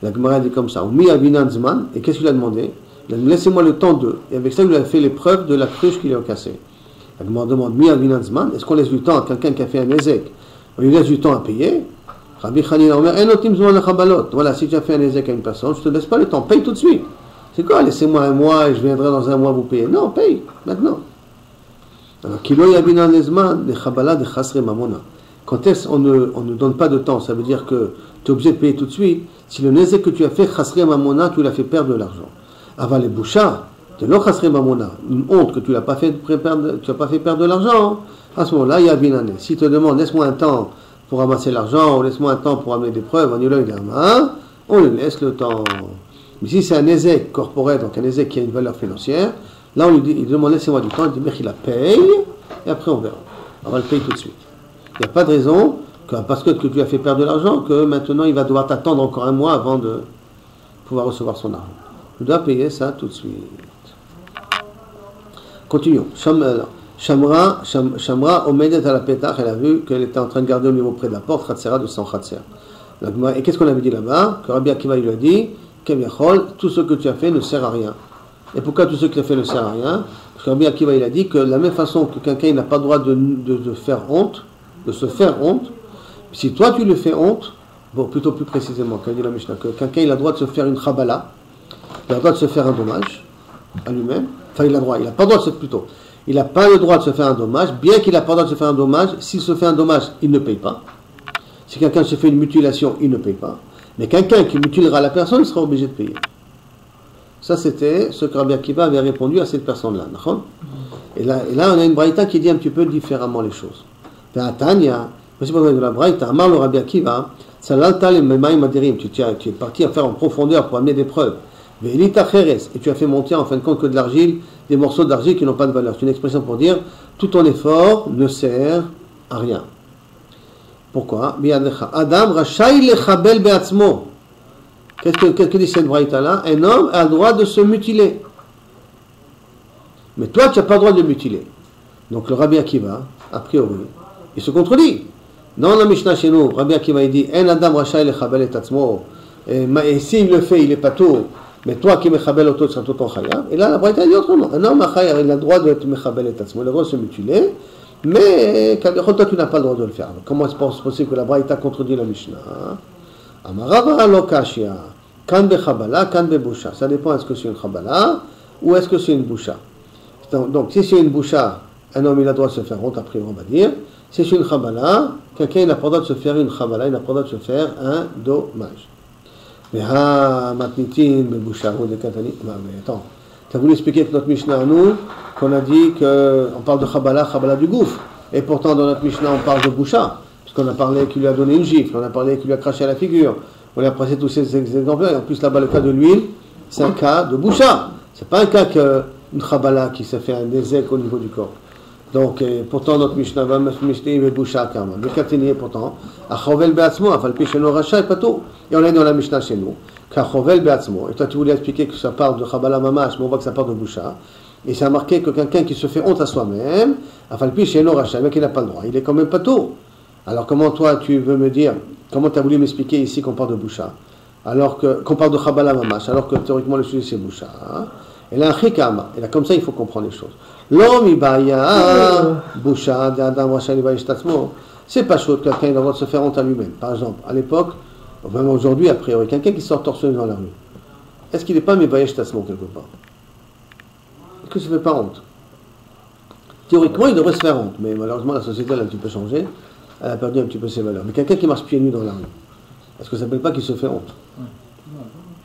La Gemara dit comme ça, Mi Avinan Zman, et qu'est-ce qu'il a demandé? Il a dit, laissez-moi le temps d'eux. Et avec ça, il lui a fait l'épreuve de la cruche qu'il a cassée. La Gemara demande, Mi Avinan Zman, est-ce qu'on laisse du temps à quelqu'un qui a fait un ézek? On lui laisse du temps à payer. Rabbi Chanina Omer, voilà, si tu as fait un ézek à une personne, je ne te laisse pas le temps, paye tout de suite. C'est quoi, laissez-moi un mois et je viendrai dans un mois vous payer? Non, paye, maintenant. Alors, Kilo Yabina Nezman, de Chabala de Chasre Mamona. Quand est-ce on ne donne pas de temps, ça veut dire que tu es obligé de payer tout de suite. Si le nézek que tu as fait, Chasre Mamona, tu l'as fait perdre de l'argent. Avant les bouchas, de l'eau Chasre Mamona, une honte que tu n'as pas fait perdre de l'argent. À ce moment-là, il y a Binane. Si te demande, laisse-moi un temps pour ramasser l'argent, ou laisse-moi un temps pour amener des preuves, on lui laisse le temps. Mais si c'est un ézek corporel, donc un ézek qui a une valeur financière, là on lui dit, il demande laissez-moi du temps, il dit mais il la paye, et après on verra. On va le payer tout de suite. Il n'y a pas de raison, parce que tu as fait perdre de l'argent, que maintenant il va devoir t'attendre encore un mois avant de pouvoir recevoir son argent. Tu dois payer ça tout de suite. Continuons. Shamra, Omedet à la pétach, elle a vu qu'elle était en train de garder au niveau près de la porte, Khatsera de 100 Khatser. Et qu'est-ce qu'on avait dit là-bas? Que Rabbi Akiva lui a dit, tout ce que tu as fait ne sert à rien. Et pourquoi tout ce que tu as fait ne sert à rien? Parce que Rabbi Akiva il a dit que de la même façon que quelqu'un n'a pas le droit de faire honte, de se faire honte, si toi tu le fais honte, bon plutôt plus précisément, qu'a dit la Mishnah, que quelqu'un il a le droit de se faire une khabala, il a le droit de se faire un dommage à lui-même, enfin il n'a pas le droit de se plutôt. Il n'a pas le droit de se faire un dommage, bien qu'il n'a pas le droit de se faire un dommage, s'il se fait un dommage, il ne paye pas. Si quelqu'un se fait une mutilation, il ne paye pas. Mais quelqu'un qui mutilera la personne, il sera obligé de payer. Ça, c'était ce que Rabbi Akiva avait répondu à cette personne-là. Et là, on a une braïta qui dit un petit peu différemment les choses. Tanya, voici pour de la braïta, Amar le Rabbi Akiva, Salalta le Memaim Adirim, tu es parti à faire en profondeur pour amener des preuves. Ve'elita Cheres, et tu as fait monter en fin de compte que de l'argile, des morceaux d'argile qui n'ont pas de valeur. C'est une expression pour dire tout ton effort ne sert à rien. Pourquoi? Adam Rachai lechabel be'atzmo. Qu'est-ce que dit cette braïta-là? Un homme a le droit de se mutiler. Mais toi, tu n'as pas le droit de mutiler. Donc le Rabbi Akiva, a priori, il se contredit. Dans la Mishnah chez nous, Rabbi Akiva il dit un Adam Rachai lechabel be'atzmo. Et s'il le fait, il est pas tout. Mais toi qui mechabel auto, tu seras tout en chayab. Et là, la braïta dit autrement. Un homme a chayab, il a le droit de mechabel et tatsmo, il a le droit de se mutiler, mais toi, tu n'as pas le droit de le faire. Donc, comment est-ce possible que la braïta contredit la Mishnah? Amarava lokashia, kan bechabala, kan bebusha. Ça dépend, est-ce que c'est une chabala ou est-ce que c'est une boucha. Donc, si c'est une boucha, un homme, il a le droit de se faire honte, après, on va dire. Si c'est une chabala, quelqu'un, il n'a pas le droit de se faire une chabala, il n'a pas le droit de se faire un dommage. Mais matnitin, beboucharou de katani. Mais attends, tu as voulu expliquer que notre Mishnah à nous, qu'on a dit qu'on parle de Chabala du gouffre. Et pourtant, dans notre Mishnah, on parle de boucha. Parce qu'on a parlé qu'il lui a donné une gifle, on a parlé qu'il lui a craché à la figure, on a passé tous ces exemples-là. Et en plus, là-bas, le cas de l'huile, c'est un cas de boucha. C'est pas un cas qu'une chabala qui s'est fait un désec au niveau du corps. Donc, pourtant, notre Mishnah va Mishnah boucha karma. Le katinier, pourtant, a chovel be'atzmo, afal pi sheno racha et pato. Et on est dans la Mishnah chez nous, qu'a chovel be'atzmo. Et toi, tu voulais expliquer que ça parle de chabala mamash, mais on voit que ça parle de boucha. Et ça a marqué que quelqu'un qui se fait honte à soi-même, afal pi sheno racha, mais qu'il n'a pas le droit, il est quand même pato. Alors, comment toi, tu veux me dire, comment tu as voulu m'expliquer ici qu'on parle de boucha, alors qu'on parle de chabala mamash, alors que théoriquement le sujet c'est boucha. Hein? Et là, un chikama. Et là, comme ça, il faut comprendre les choses. L'homme, il baya, boucha, d'Adam, Racha, il c'est pas chaud que quelqu'un ait le droit de se faire honte à lui-même. Par exemple, à l'époque, même aujourd'hui, a priori, quelqu'un qui sort torse nu dans la rue, est-ce qu'il n'est pas mébayesh tasmo quelque part? Est-ce que ça ne fait pas honte? Théoriquement, il devrait se faire honte, mais malheureusement, la société elle a un petit peu changé, elle a perdu un petit peu ses valeurs. Mais quelqu'un qui marche pieds nus dans la rue, est-ce que ça ne s'appelle pas qu'il se fait honte?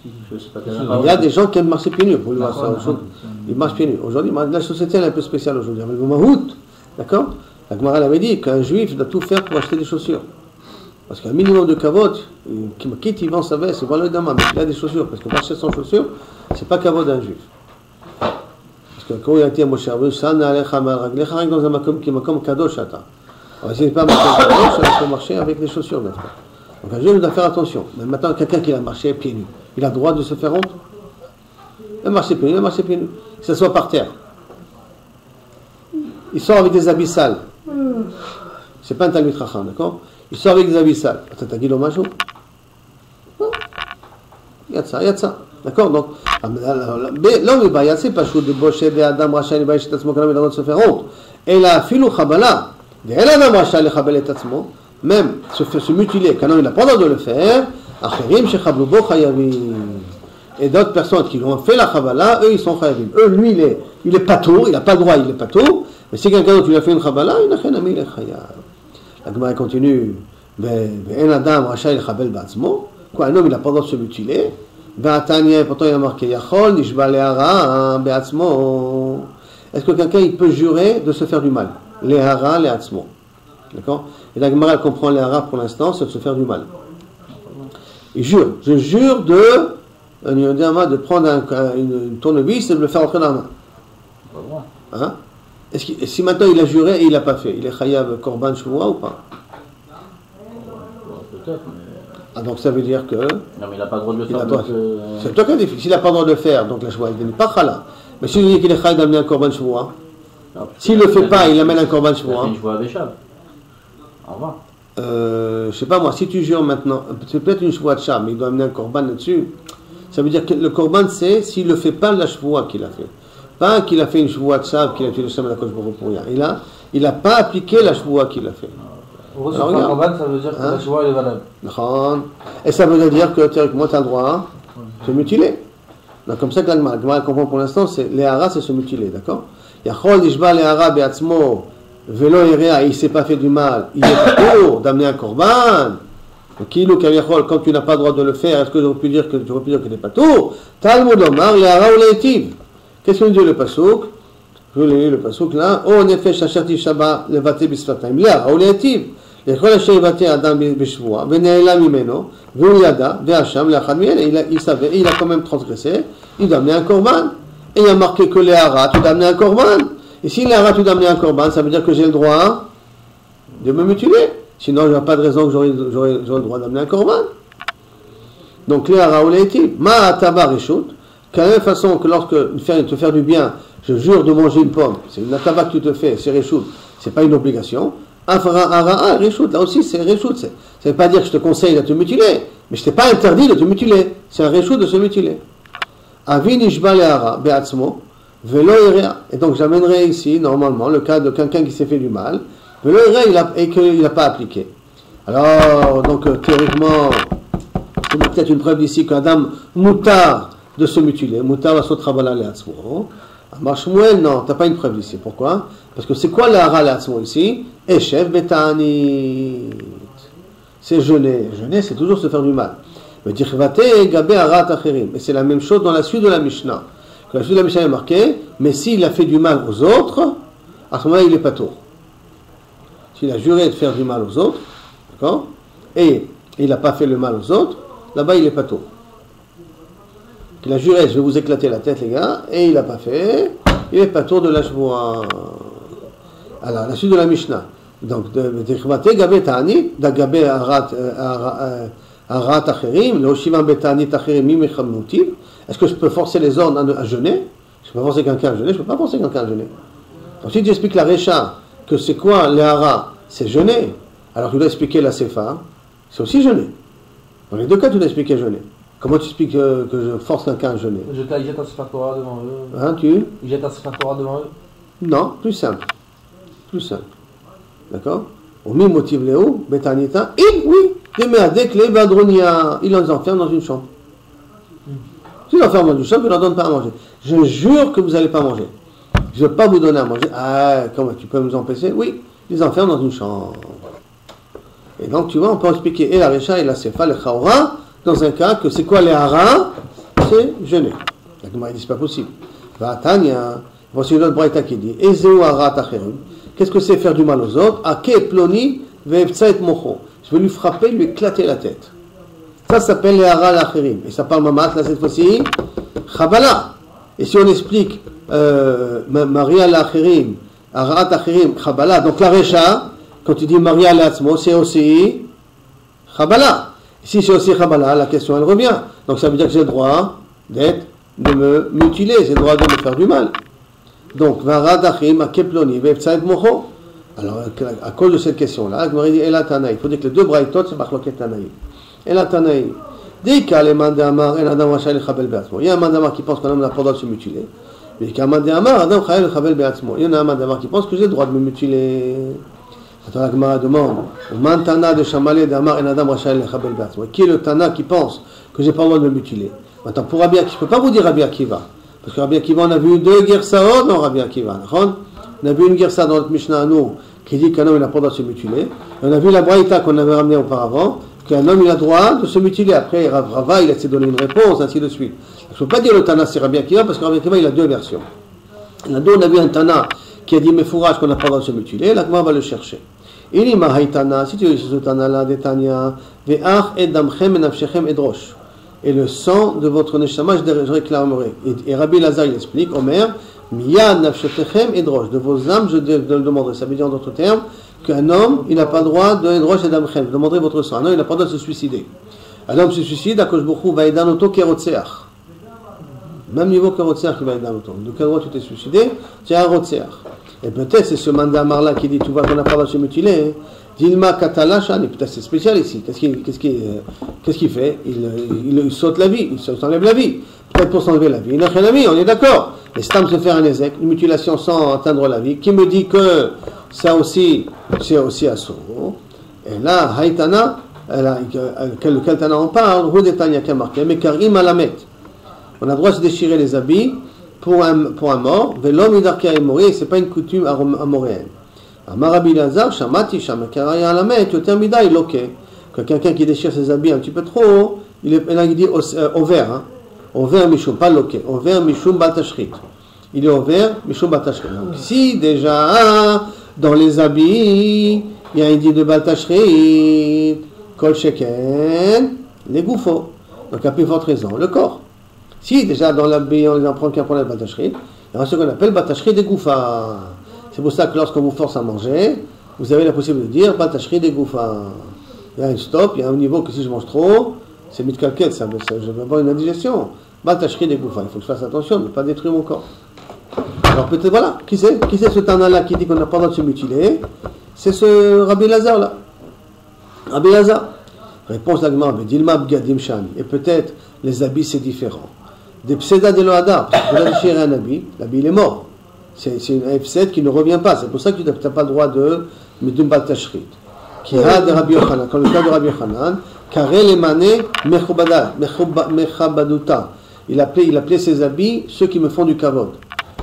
Il y a des gens qui aiment marcher pieds nus. Vous voir ça, ils marchent pieds nus. Aujourd'hui, la société elle est un peu spéciale aujourd'hui. Avec le Mahout, d'accord? La Gemara avait dit qu'un juif doit tout faire pour acheter des chaussures. Parce qu'un minimum de kavod, quitte il vend sa veste, il vend le dama, mais il a des chaussures. Parce que marcher sans chaussures, c'est pas kavod d'un juif. Parce que quand il a été à Moshe Rabbeinu, ça n'a l'air rien dans un makom qui est makom kadosh ata. Alors, si c'est pas un makom kadosh, il faut marcher avec des chaussures maintenant. Donc un juif doit faire attention. Mais maintenant, quelqu'un qui a marché pieds nus, il a le droit de se faire honte? Il a marché pieds nus, il a marché pieds nus. Que ce soit par terre. Il sort avec des habits sales. C'est pas un talmid chacham, d'accord? Il sort avec des habits sales. T'as dit l'hommage? Non. Il y a de ça. D'accord? Donc, l'homme est baïa, c'est pas chaud de bosher des Adam Racha, il va acheter tatsmo, quand il a le droit de se faire honte. Et là, filou chabala, des Adam Racha, le chabel et tatsmo, même se mutiler, quand il n'a pas le droit de le faire, acherim shechablu bo chayavim. Et d'autres personnes qui ont fait la chabala, eux ils sont chayavim. Eux, lui, il est pato, il n'a pas le droit, il est pato. Mais si quelqu'un d'autre lui a fait une chabala, il n'a rien à il est chayav. La Gemara continue. Un adam racha il chabel ba'atzmo. Quoi, un homme il n'a pas le droit de se mutiler. Va'atanya, pourtant il a marqué Yachol nishba le'hara be'atzmo. Est-ce que quelqu'un il peut jurer de se faire du mal? Le'hara le'atzmo. D'accord? Et la Gemara elle comprend le'hara pour l'instant, c'est de se faire du mal. Il jure. Je jure de prendre une tournevis et de le faire entrer dans la main. Hein? Si maintenant il a juré et il l'a pas fait, il est chayav korban shvoua ou pas? Peut-être, mais... Ah, donc ça veut dire que... Non, mais il n'a pas le droit de le faire. C'est toi qui as dit, s'il n'a pas le droit de le faire, donc la shvoua, il n'est pas chala. Mais s'il dit qu'il est chayav d'amener un korban shvoua, s'il ne le fait pas, il amène un korban shvoua. Il fait une shvoua véchab. Au revoir. Je sais pas moi, si tu jures maintenant, c'est peut-être une shvoua de shab, mais il doit amener un korban là-dessus. Ça veut dire que le korban, c'est s'il ne le fait pas la shvoua qu'il a fait. Pas qu'il a fait une shvoua de shab, qu'il a tué le shem à la kosh baruch pour rien. Il n'a pas appliqué la shvoua qu'il a fait. En gros, sur un korban, ça veut dire que la shvoua est valable. Et ça veut dire que théoriquement, tu as le droit de se mutiler. Donc, comme ça que l'Agma comprend pour l'instant, c'est les haras, c'est se mutiler, d'accord? Yachol nishba les haras be'atzmo velo irea, il ne s'est pas fait du mal, il est pour d'amener un korban. Quand tu n'as pas le droit de le faire, est-ce que j'aurais pu dire que tu n'es pas tout? Talmud Omar, les haras ou les etiv. Qu'est-ce qu'on dit le pasouk? Je vais lire le pasouk là. Oh, en effet, shachati shaba levate bisfataim. Les haras ou les etiv. לכל אשר יבטא אדם בשבועה, ונעלה ממנו, והוא ידע, והשם לאחד מאלה, il savait, il a quand même transgressé, il doit amener un korban. Et il y a marqué que les haras, tu dois amener un korban. Et si les haras, tu dois amener un korban, ça veut dire que j'ai le droit de me mutiler. Sinon, il n'y a pas de raison que j'aurai le droit d'amener un korban. Donc, les haras ou les etiv, ma ataba reshut, de la même façon que lorsque te faire du bien, je jure de manger une pomme, c'est une ataba que tu te fais, c'est reshut, c'est pas une obligation. Reshut, là aussi c'est reshut. Ça ne veut pas dire que je te conseille de te mutiler, mais je t'ai pas interdit de te mutiler. C'est un reshut de se mutiler. Avi nishba le'hara be'atzmo velo irea. Et donc j'amènerai ici normalement le cas de quelqu'un qui s'est fait du mal, velo irea et qu'il n'a pas appliqué. Alors donc théoriquement, c'est peut-être une preuve d'ici qu'un dame moutar de se mutiler, moutar va sotrabala le'atzmo. Amar Shmuel, non, tu n'as pas une preuve ici. Pourquoi? Parce que c'est quoi le hara le'atzmo ici? Eshev betanit. C'est jeûner. Jeûner, c'est toujours se faire du mal. Et c'est la même chose dans la suite de la Mishnah. Quand la suite de la Mishnah est marquée, mais s'il a fait du mal aux autres, à ce moment-là, il est pas tour. S'il a juré de faire du mal aux autres, D'accord? Et il n'a pas fait le mal aux autres, là-bas il est pâteau. Il a juré, je vais vous éclater la tête les gars, et il n'a pas fait, il est pâteau de la chevoie. Alors, la suite de la Mishnah. Donc, est-ce que je peux forcer les ordres à jeûner? Je peux forcer quelqu'un à jeûner, je ne peux pas forcer quelqu'un à jeûner. Ensuite, j'explique la Récha, que c'est quoi les haras? C'est jeûner. Alors, tu dois expliquer la Sefa, c'est aussi jeûner. Dans les deux cas, tu dois expliquer jeûner. Comment tu expliques que je force quelqu'un à jeûner? Il jette un Sefer Torah devant eux. Hein, Il jette un Sefer Torah devant eux. Non, plus simple. Plus simple. D'accord? On met motive Léo, Betanita, et oui, avec les Badronia, il les enferme dans une chambre. S'il enferme dans une chambre, il ne leur donne pas à manger. Je jure que vous n'allez pas manger. Je ne vais pas vous donner à manger. Ah, comment tu peux nous empêcher? Oui, ils enferment dans une chambre. Et donc, tu vois, on peut expliquer et la Récha et la Sefa, le Chaora, dans un cas que c'est quoi les haras? C'est jeûner. La Gemara dit c'est pas possible. Va Tanya, voici une autre braïta qui dit Ezeu harat acherim. Qu'est-ce que c'est faire du mal aux autres? Ake ploni ve'evtsaet mocho. Je vais lui frapper, lui éclater la tête. Ça s'appelle les haras acherim. Et ça parle mamat là cette fois-ci. Chabala. Et si on explique Maria l'acherim, harat acherim, Chabala. Donc la Récha, quand tu dis Maria l'atzmo, c'est aussi Chabala. Si c'est aussi Chabala, la question elle revient. Donc ça veut dire que j'ai le droit de me mutiler, j'ai le droit de me faire du mal. Donc, Varadachim, Akeploni, Vepsaïd Mocho. Alors, à cause de cette question-là, il faut dire que les deux braïtot, c'est Machloket Tanaï. Ela Tanaï. Dès qu'il y a les mandamar, et Adam Rachel Chabel Beatzmo. Il y a un mandamar qui pense qu'on n'a pas le droit de se mutiler. Mais qu'il y a un mandamar, Adam Rachel Chabel Beatzmo. Il y en a un mandamar qui pense que j'ai le droit de me mutiler. Attends, la Gemara demande, Mantana de Shamalé d'Amar et Adam Rachel Chabel Beatzmo. Qui est le Tana qui pense que j'ai pas le droit de me mutiler? Maintenant, pour Rabbi Akiva, je ne peux pas vous dire Rabbi Akiva. Parce que Rabbi Akiva, on a vu deux Gersaot dans Rabbi Akiva. On a vu une Gersa dans notre Mishnah à nous qui dit qu'un homme n'a pas le droit de se mutiler. Et on a vu la Braïta qu'on avait ramenée auparavant, qu'un homme il a le droit de se mutiler. Après, Rava, il a essayé de donner une réponse, ainsi de suite. Je ne peux pas dire le Tana c'est Rabbi Akiva parce que Rabbi Akiva il a deux versions. Là-dedans, on a vu un Tana qui a dit Mefourage qu'on n'a pas le droit de se mutiler. La Gemara va le chercher. Il dit Mahaïtana, si tu veux ce Tana-là, Detania, Ve'ach et damchem et nafshechem edrosh. Et le sang de votre neshama, je réclamerai. Et Rabbi Lazar, il explique, Omer, Miyad nafshetechem edrosh. De vos âmes, je le demanderai. Ça veut dire en d'autres termes, qu'un homme, il n'a pas le droit de edrosh et damchem. Je demanderai votre sang. Un homme, il n'a pas le droit de se suicider. Un homme se suicide, Akosh Bokhu va edan auto kerotseach. Même niveau kerotseach qui va edan auto. De quel droit tu t'es suicidé? Tu es un rotseach. Et peut-être c'est ce mandamar-là qui dit, tu vois qu'on n'a pas le droit de se mutiler. Dilma Katala Shani, peut-être c'est spécial ici. Qu'est-ce qu'il fait? Il saute la vie, il s'enlève la vie. Peut-être pour s'enlever la vie. Il n'a rien à vie, on est d'accord. Mais Stam se faire un ézec, une mutilation sans atteindre la vie, qui me dit que ça aussi, c'est aussi assaut. Et là, Haïtana, quel Tana en parle, Roudetania qui a marqué, mais Karim Alamet. On a le droit de se déchirer les habits pour un mort, Velom Idarkia est mort, c'est pas une coutume amoréenne. Amarabi Lazar, Shamati, Shamakaraya Alamet, Yotermida, il ok. Que quelqu'un qui déchire ses habits un petit peu trop, il dit au vert, hein. Au vert Mishum, pas loqué, au vert Mishum Batashrit. Il est au vert Mishum Batashrit. Donc, si déjà dans les habits, il y a un dit de Batashrit, Kol Sheken, les gouffos. Donc, à plus forte raison, le corps. Si déjà dans l'habit, on les en prend qu'un problème de Batashrit, il y a ce qu'on appelle Batashrit des Gouffas. C'est pour ça que lorsqu'on vous force à manger, vous avez la possibilité de dire Batashri des Goufa. Il y a un stop, il y a un niveau que si je mange trop, c'est mitkalket, je vais avoir une indigestion. Batashri des Goufa, il faut que je fasse attention de ne pas détruire mon corps. Alors peut-être voilà, qui c'est ce Tana-là qui dit qu'on n'a pas le droit de se mutiler? C'est ce Rabbi Lazar là. Rabbi Lazar. Réponse d'Agmar, Dilma Bgadim Shani. Et peut-être les habits c'est différent. Des Pseda de l'Ohadar, parce que vous avez déchiré un habit, l'habit il est mort. C'est une F7 qui ne revient pas. C'est pour ça que tu n'as pas le droit de Midum Batashrit. Qui a de Rabbi Yochanan, comme le cas de Rabbi Yochanan, Karel Emane Mechabaduta. Il appelait ses habits ceux qui me font du kavod.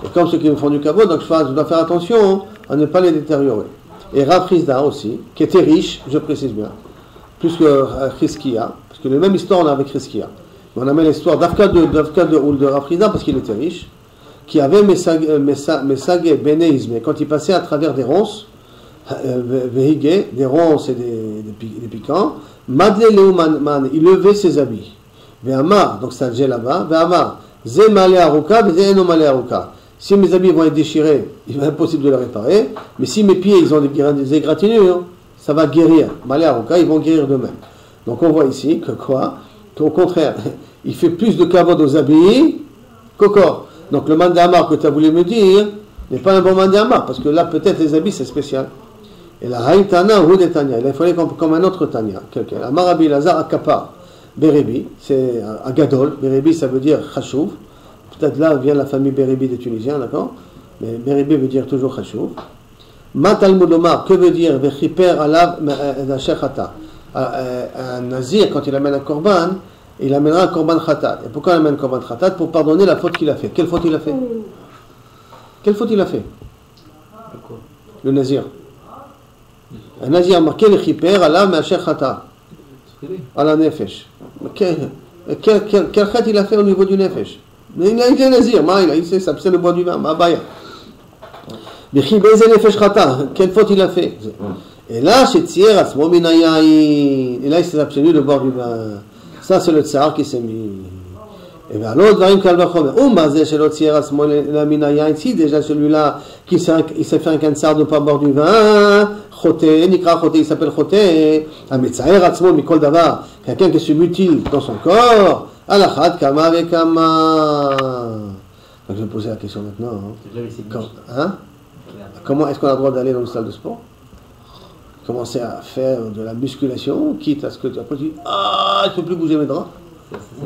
Et comme ceux qui me font du kavod, donc je dois faire attention à ne pas les détériorer. Et Rav Chizda aussi, qui était riche, je précise bien, plus que Chizkia, parce que la même histoire on a avec Chizkia. On a mis l'histoire d'Afka de Rav Chizda parce qu'il était riche, qui avait Mesagé Benéisme, quand il passait à travers des ronces, Vehige, des ronces et des piquants. Madle Leuman, il levait ses habits. Ve'amar, donc ça j'ai là-bas. Ve'amar, Ze Male Aruka, Ze Eno Male Aruka. Si mes habits vont être déchirés, il va être impossible de les réparer. Mais si mes pieds ils ont des égratignures, ça va guérir. Male Aruka, ils vont guérir d'eux-mêmes. Donc on voit ici que quoi? Qu'au contraire, il fait plus de kavod aux habits qu'au corps. Donc le mandamar que tu as voulu me dire n'est pas un bon mandamar, parce que là peut-être les habits c'est spécial. Et la haïtana ou des tanya, il fallait comme un autre tanya, quelqu'un. Amar Rabbi Lazar akapar, Berebi, c'est agadol, Berebi ça veut dire chashouv. Peut-être là vient la famille Berebi des Tunisiens, d'accord? Mais Berebi veut dire toujours chashouv. Ma Talmud Omar, que veut dire vechiper alav shechata? Un nazir, quand il amène un korban, il amènera un korban khatat. Et pourquoi il amène un korban khatat? Pour pardonner la faute qu'il a fait. Quelle faute il a fait? Quelle faute il a fait? Le nazir. Un nazir a marqué le khiper alav ma'asher khata. À la nefesh. Quel khat il a fait au niveau du nefesh? Il a été nazir, il sait ça, c'est le bois du vin, ma baya. Mais khibeze nefesh khata. Quelle faute il a fait? Et là, chez Tsier, à ce moment, et là, il s'est abstenu de boire du vin. Ça, c'est le tsar qui s'est mis. Et bien, l'autre, Varim Kalvachomer. Chez l'autre Tsier, à ce moment, ici, déjà, celui-là, il s'est fait un cancer de ne pas boire du vin. Choté, Nikra Choté, il s'appelle Choté. Ametzaer, à ce moment, Mikol Davar. Quelqu'un qui se mutile dans son corps. Alachat, Kama, avec Kama. Donc, je vais poser la question maintenant. Comment est-ce qu'on a le droit d'aller dans une salle de sport? Commencer à faire de la musculation, quitte à ce que après tu dis ah, je ne peux plus bouger mes draps.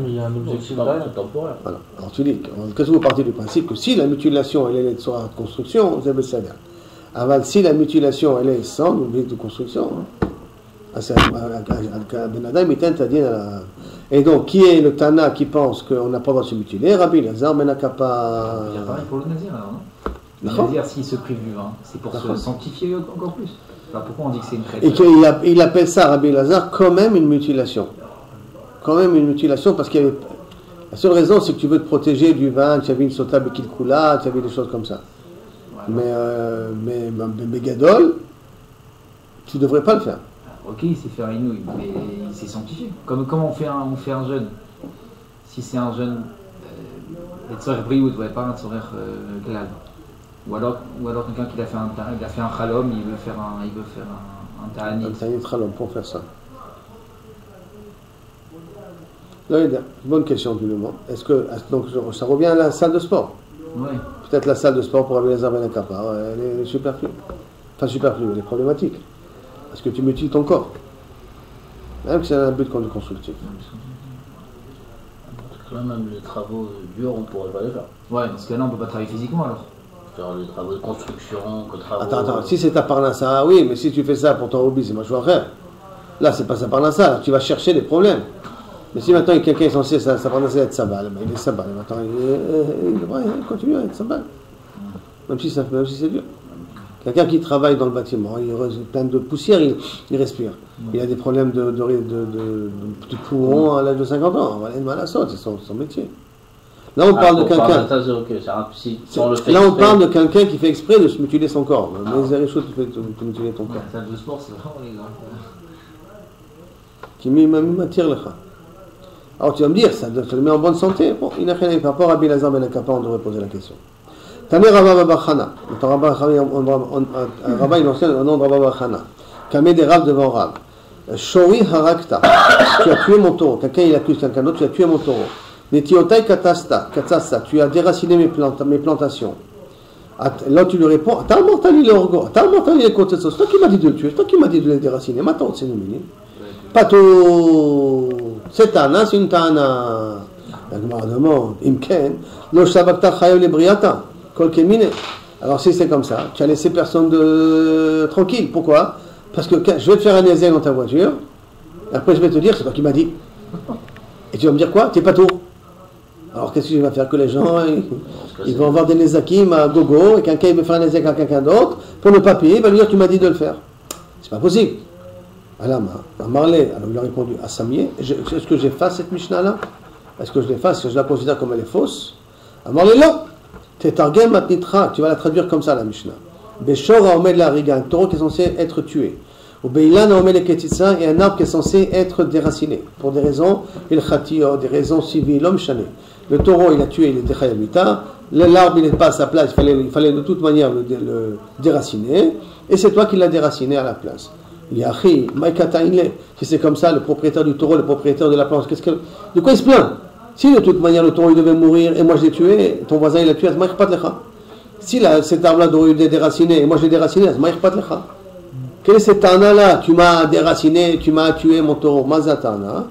Il y a un objectif temporaire. Voilà. Alors tu dis, qu'est-ce que vous partez du principe que si la mutilation elle est sur la construction, vous avez ça bien. Aval, si la mutilation elle est sans l'objet de construction, et donc qui est le Tana qui pense qu'on n'a pas le droit de se mutiler? Rabbi Lazar Menakapa. Il y a pareil pour le nazir alors, non? Le nazir, s'il se prive du vin, c'est pour se sanctifier encore plus. Alors pourquoi on dit que c'est une traite? Et qu'il appelle ça, Rabbi Lazar, quand même une mutilation. Quand même une mutilation, parce qu'il y avait... La seule raison, c'est que tu veux te protéger du vin, tu avais une sotable qui coula, tu avais des choses comme ça. Ouais, mais Gadol, tu ne devrais pas le faire. Ok, il s'est fait un inouï, mais il s'est sanctifié. Comment on fait un jeûne? Si c'est un jeûne, les tsorech briout, pas un tsorech glal. Ou alors quelqu'un qui a fait un chalom, il veut faire un ta'anit. Un ta'anit chalom pour faire ça. Bonne question du moment. Est-ce que donc ça revient à la salle de sport? Oui. Peut-être la salle de sport pour Rabbi Lazar Menakapa, elle est superflue. Enfin superflue, elle est problématique. Parce que tu mutiles ton corps. Même si c'est un but constructif. Là, même les travaux durs, on ne pourrait pas les faire. Ouais, dans ce cas-là, on ne peut pas travailler physiquement alors. Faire les travaux de construction, Attends, si c'est ta parnassa, oui, mais si tu fais ça pour ton hobby, c'est moi je vois faire. Là, c'est pas sa parnassa, tu vas chercher des problèmes. Mais si maintenant quelqu'un est censé sa parnassa être sabal, il est sabal, maintenant il devrait continuer à être sabal. Même si c'est dur. Quelqu'un qui travaille dans le bâtiment, il est plein de poussière, il respire. Il a des problèmes de poumons à l'âge de 50 ans. Voilà, mal à sauter, c'est son métier. Là, on parle de quelqu'un. Là, on parle de quelqu'un qui fait exprès de se mutiler son corps. Mais les choses qui fait te mutiler ton corps. La salle de sport, c'est vraiment l'exemple. Qui m'attire le kha. Alors tu vas me dire, ça te met en bonne santé. Bon, il n'a rien à rapport à Rabbi Lazar Menakapa, on devrait poser la question. Tamer Rabba Bachana. Rabba, il enseigne le nom de Rabba Bachana. Kamé des Rav devant Rav. Shori Harakta. Tu as tué mon taureau. Quelqu'un il accuse quelqu'un d'autre, tu as tué mon taureau. Netiotai Katasta. Tu as déraciné mes plantations. Là tu lui réponds, t'as mortali le orgo, t'as mortali le côté de ça. C'est toi qui m'as dit de le tuer, c'est toi qui m'as dit de le déraciner. Maintenant, c'est une Pato. C'est Tana, c'est une Tana. La Gemara demande, Imken, lo shabakta chayav le briata. Alors si c'est comme ça, tu as laissé personne tranquille. Pourquoi? Parce que je vais te faire un ézèle dans ta voiture, et après je vais te dire, c'est toi qui m'as dit. Et tu vas me dire quoi? T'es pas tout. Alors qu'est-ce que tu vas faire? Que les gens ils vont avoir des nezakim à gogo, et quelqu'un veut faire un ézèle à quelqu'un d'autre, pour ne pas payer, il va lui dire tu m'as dit de le faire. C'est pas possible. Alors Marley, alors il a répondu à Samier, est-ce que j'efface cette Mishnah-là? Est-ce que je l'efface? Est-ce que je la considère comme elle est fausse? Alors Marley, non. Tu vas la traduire comme ça, la Mishnah. Beshora omed la riga, un taureau qui est censé être tué. Ou beilan omed le ketitsa, et un arbre qui est censé être déraciné. Pour des raisons ilchatio, des raisons civiles, l'homme chané. Le taureau, il a tué, il était chayamita. L'arbre, il n'est pas à sa place, il fallait de toute manière le déraciner. Et c'est toi qui l'as déraciné à la place. Yachi, maikata inle. Si c'est comme ça, le propriétaire du taureau, le propriétaire de la planche, de quoi il se plaint? Si de toute manière le taureau il devait mourir et moi je l'ai tué, ton voisin il l'a tué, pas de lecha. Si cet arbre-là aurait été déraciné et moi je l'ai déraciné, pas de lecha. Quel est cet tana-là? Tu m'as déraciné, tu m'as tué mon taureau. Mazatana.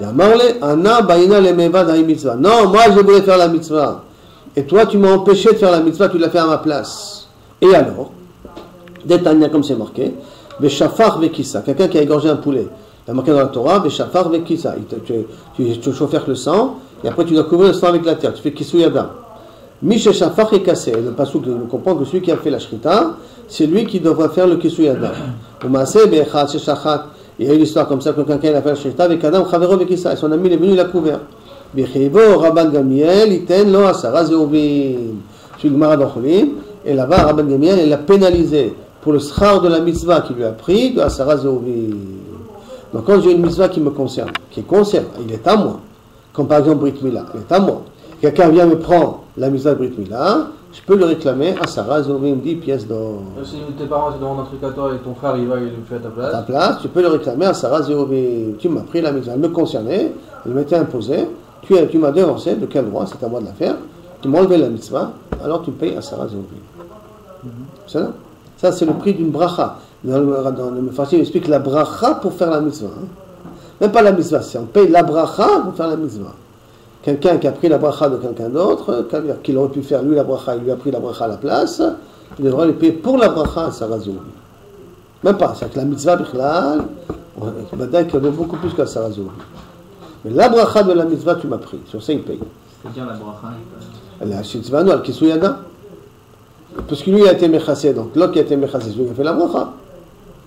Non, moi je voulais faire la mitzvah. Et toi tu m'as empêché de faire la mitzvah, tu l'as fait à ma place. Et alors, Détania comme c'est marqué, Veshafar vekissa, quelqu'un qui a égorgé un poulet. Il y a marqué dans la Torah, Veshafar vekissa. Tu chauffes le sang, et après tu dois couvrir le sang avec la terre. Tu fais kisou yadam. Mishe shafar est cassé. Le pasuk comprend que celui qui a fait la shrita, c'est lui qui devra faire le kisou yadam. Il y a une histoire comme ça que quelqu'un a fait la shrita avec Adam Chavero vekissa. Et son ami est venu, il a couvert. Bechivo Rabban Gamiel, iten lo asara zeovim. Sur le Gemara d'Ocholim, et là-bas, Rabban Gamiel, il l'a pénalisé pour le schar de la mitzvah qu'il lui a pris de asara zeovim. Donc quand j'ai une mitzvah qui me concerne, il est à moi. Comme par exemple Brit Mila, il est à moi. Quelqu'un vient me prendre la mitzvah de Brit Mila, je peux le réclamer asara zeovim, 10 pièces d'or. Si tes parents te demandent un truc à toi et ton frère il va et il le fait à ta place. À ta place, tu peux le réclamer asara zeovim. Tu m'as pris la mitzvah, elle me concernait, elle m'était imposée. Tu m'as devancé, de quel droit? C'est à moi de la faire. Tu m'as enlevé la mitzvah, alors tu me payes asara zeovim. C'est ça? Ça, c'est le prix d'une bracha. Dans le Mefarshim, il explique la bracha pour faire la mitzvah. Même pas la mitzvah, c'est on paye la bracha pour faire la mitzvah. Quelqu'un qui a pris la bracha de quelqu'un d'autre, qu'il aurait pu faire lui la bracha, il lui a pris la bracha à la place, il devra lui payer pour la bracha asara zeovim. Même pas, c'est que la mitzvah, bichlal, il vaut beaucoup plus qu'asara zeovim. Mais la bracha de la mitzvah, tu m'as pris. Sur ça, il paye. C'est-à-dire la bracha. La shitzvano, al kisou yada. Parce que lui, il a été mechassé. Donc, l'autre qui a été mechassé, c'est lui qui a fait la bracha.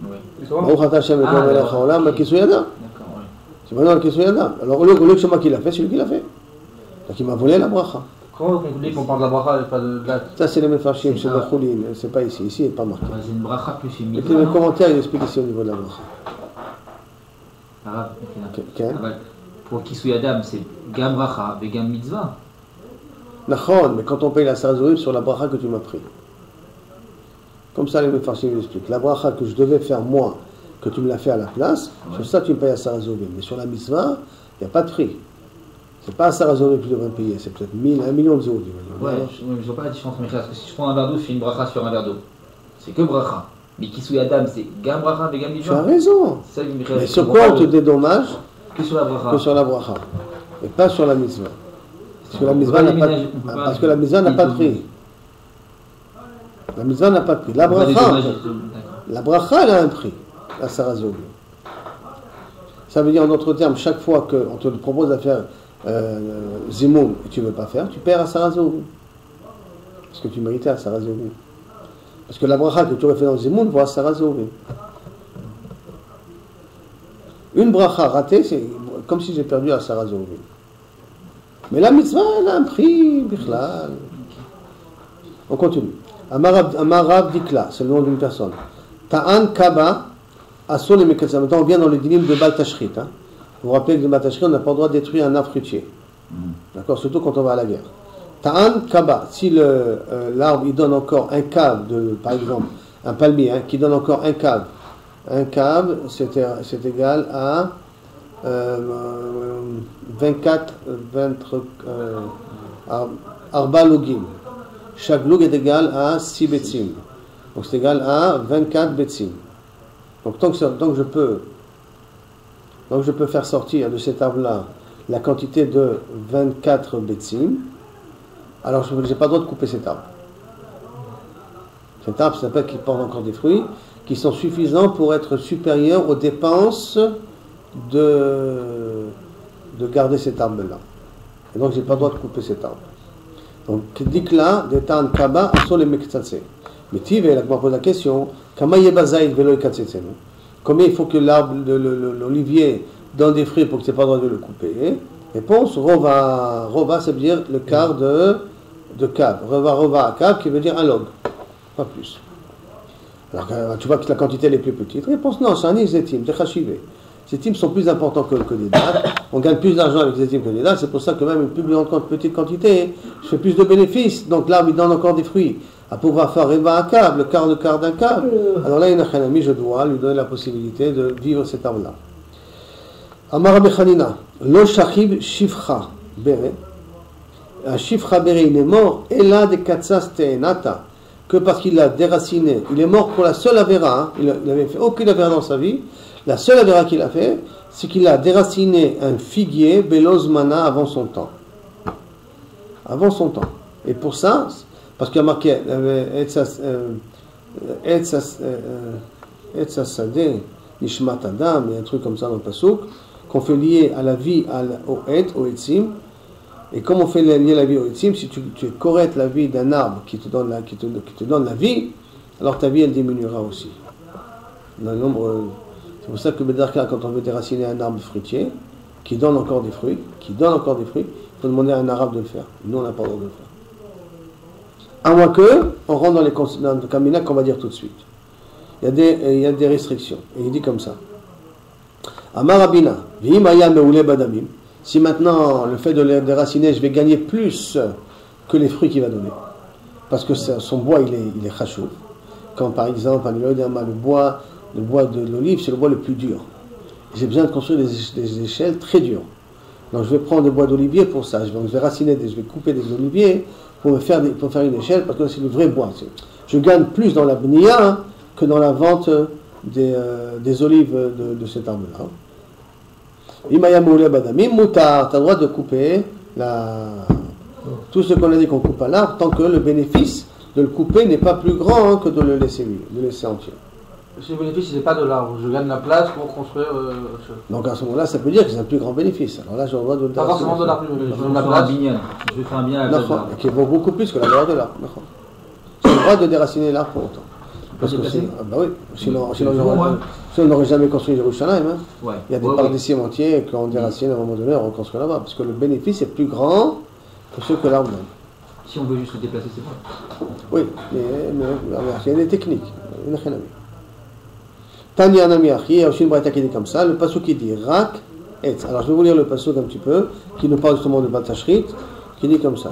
Oui. Baruch ata Hashem eloheinu melech haolam, al kisou yada. D'accord, oui. C'est maintenant al kisou yada. Alors, au lieu que c'est moi qui l'a fait, c'est lui qui l'a fait. Donc, il m'a volé la bracha. Comment on dit qu'on parle de la bracha et pas de la... Ça, c'est les mefarshim, c'est le choulin. C'est pas ici. Ici, il n'est pas marqué. C'est une bracha plus une Et mitzvah. puis, le commentaire, il explique ici au niveau de la bracha. Arabe, Ok. pour Kisui Adam, c'est Gam Bracha et Gam Mitzvah. Nachon, mais quand on paye la asara zeovim sur la bracha que tu m'as pris. Comme ça, les mefarshim l'expliquent. La bracha que je devais faire moi, que tu me l'as fait à la place, sur ça tu me payes la asara zeovim. Mais sur la mitzvah, il n'y a pas de prix. C'est pas asara zeovim que tu devrais payer, c'est peut-être 1 million de zeovim. Ouais, je ne vois pas la différence. Parce que si je prends un verre d'eau, je fais une bracha sur un verre d'eau. C'est que bracha. Mais Kisui Adam, c'est Gam Bracha et Gam Tu Mitzvah. as raison. Ça, Mais sur quoi on te dédommage? Que sur la bracha. Que sur la bracha. Et pas sur la mitzvah. Parce que la mitzvah n'a pas, parce que la mitzvah n'a pas de prix. La mitzvah n'a pas de prix. La bracha, elle a un prix. La asara zeovim. Ça veut dire en d'autres termes, chaque fois qu'on te propose de faire zimoun et tu ne veux pas faire, tu perds asara zeovim. Parce que tu méritais asara zeovim. Parce que la bracha que tu aurais fait dans zimoun vaut asara zeovim. Une bracha ratée, c'est comme si j'ai perdu asara zeovim. Mais la mitzvah, elle a un prix, bichlal. On continue. Amarav Dikla, c'est le nom d'une personne. Ta'an Kaba, Asson et Mekatsa. Maintenant, on vient dans le dinim de Baal Tashrit. Vous vous rappelez que le Baal Tashrit, on n'a pas le droit de détruire un arbre fruitier. D'accord, surtout quand on va à la guerre. Ta'an Kaba, si l'arbre il donne encore un cave, par exemple, un palmier, qui donne encore un cave c'est égal à 24 Arba Logim. Chaque log est égal à 6 betsim. Donc c'est égal à 24 betsim. Donc tant que je peux faire sortir de cet arbre-là la quantité de 24 betsim, alors je n'ai pas le droit de couper cet arbre. Cet arbre, ça s'appelle qu'il porte encore des fruits qui sont suffisants pour être supérieurs aux dépenses de garder cet arbre-là. Et donc, je n'ai pas le droit de couper cet arbre. Donc, dikla, detan kaba, aso le mektsatse. Mais Tive, là, je me pose la question, combien il faut que l'arbre, l'olivier, donne des fruits pour que tu n'aies pas le droit de le couper? Réponse, rova. Rova, ça veut dire le quart de cave. Rova, cave, qui veut dire un log. Pas plus. Alors tu vois que la quantité elle est plus petite. Réponse non, c'est un zetim, c'est chachivé. Ces zetim sont plus importants que les dates. On gagne plus d'argent avec les zetim que les dates. C'est pour ça que même une plus petite quantité, je fais plus de bénéfices. Donc l'arbre il donne encore des fruits. À pouvoir faire Reba à câble, le quart d'un câble. Alors là, je dois lui donner la possibilité de vivre cet arbre-là. Amar Rabbi Chanina, lo shachib shifcha bere. Un shifcha bere, il est mort, et là de katsas teenata, que parce qu'il a déraciné. Il est mort pour la seule avéra, hein. Il n'avait fait aucune avéra dans sa vie. La seule avéra qu'il a fait, c'est qu'il a déraciné un figuier belozmana avant son temps. Avant son temps. Et pour ça, parce qu'il y a marqué Etzas Sadeh, Nishmat Adam, il y a un truc comme ça dans le Pasuk, qu'on fait lier à la vie, au Etzim. Et comme on fait lier la vie au Etzim, si tu correctes la vie d'un arbre qui te donne la vie, alors ta vie elle diminuera aussi. Dans le nombre, c'est pour ça que Bedarka, quand on veut déraciner un arbre fruitier, qui donne encore des fruits, il faut demander à un arabe de le faire. Nous on n'a pas le droit de le faire. À moins que, on rentre dans le Kamina qu'on va dire tout de suite. Il y a des restrictions. Et il dit comme ça. Amar Rabina, V'imaya me'ule badamim. Si maintenant, le fait de les déraciner, je vais gagner plus que les fruits qu'il va donner. Parce que son bois, il est chachou. Quand par exemple, le bois de l'olive, c'est le bois le plus dur. J'ai besoin de construire des échelles très dures. Donc je vais prendre des bois d'olivier pour ça. Je vais raciner, je vais couper des oliviers pour faire une échelle, parce que c'est le vrai bois. Je gagne plus dans la bnia que dans la vente des olives de cet arbre-là. Imaya moule badamim mutar, tu as le droit de couper tout ce qu'on a dit qu'on coupe à l'arbre, tant que le bénéfice de le couper n'est pas plus grand que de le laisser entier. Si le bénéfice n'est pas de l'arbre, je gagne la place pour construire. Donc à ce moment-là, ça peut dire que c'est un plus grand bénéfice. Alors là, j'ai le droit de le pas forcément de l'arbre, je vais faire un bien à la place. Qui vaut beaucoup plus que la valeur de l'arbre. J'ai le droit de déraciner l'arbre pour autant. Parce que sinon on n'aurait jamais construit Jérusalem. Hein. Ouais. Il y a des parts des cimentiers qu'on déracine à un moment donné, on reconstruit là-bas. Parce que le bénéfice est plus grand que ce que l'arbre donne. Si on veut juste le déplacer, c'est bon. Oui, mais il y a des techniques. Tanya Namiachi, il y a aussi une braïta qui dit comme ça, le pasuk qui dit Rak Etz. Alors je vais vous lire le pasuk un petit peu, qui nous parle justement de Batashrit, qui dit comme ça.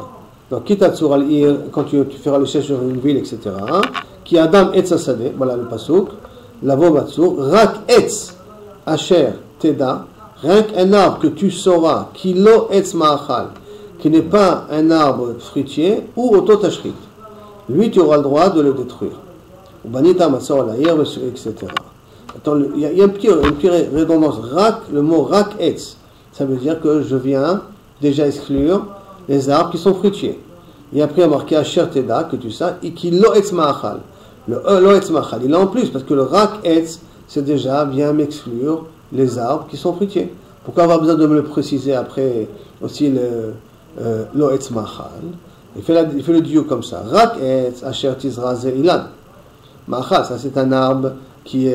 Donc, Kitatsur al-Ir, quand tu feras le siège sur une ville, etc. Qui Adam Etz Asadeh, voilà le pasuk, Lavo Matsur, Rak Etz Asher Teda, rien qu'un arbre que tu sauras, Kilo Etz Ma'achal, qui n'est pas un arbre fruitier, ou Ototashrit. Lui, tu auras le droit de le détruire. Ou Banita Matsor al-Ir, etc. Attends, il y a une petite redondance. Le mot rak etz, ça veut dire que je viens déjà exclure les arbres qui sont fruitiers. Et après, il y a marqué Asher Teda, que tu sais, et qui lo etz ma'achal. Le lo etz ma'achal, il est en plus, parce que le rak etz, c'est déjà vient m'exclure les arbres qui sont fruitiers. Pourquoi avoir besoin de me le préciser après aussi le lo etz ma'achal? Il fait le duo comme ça. Rak etz Asher Tizra Ze Ilan. Ma'achal, ça c'est un arbre qui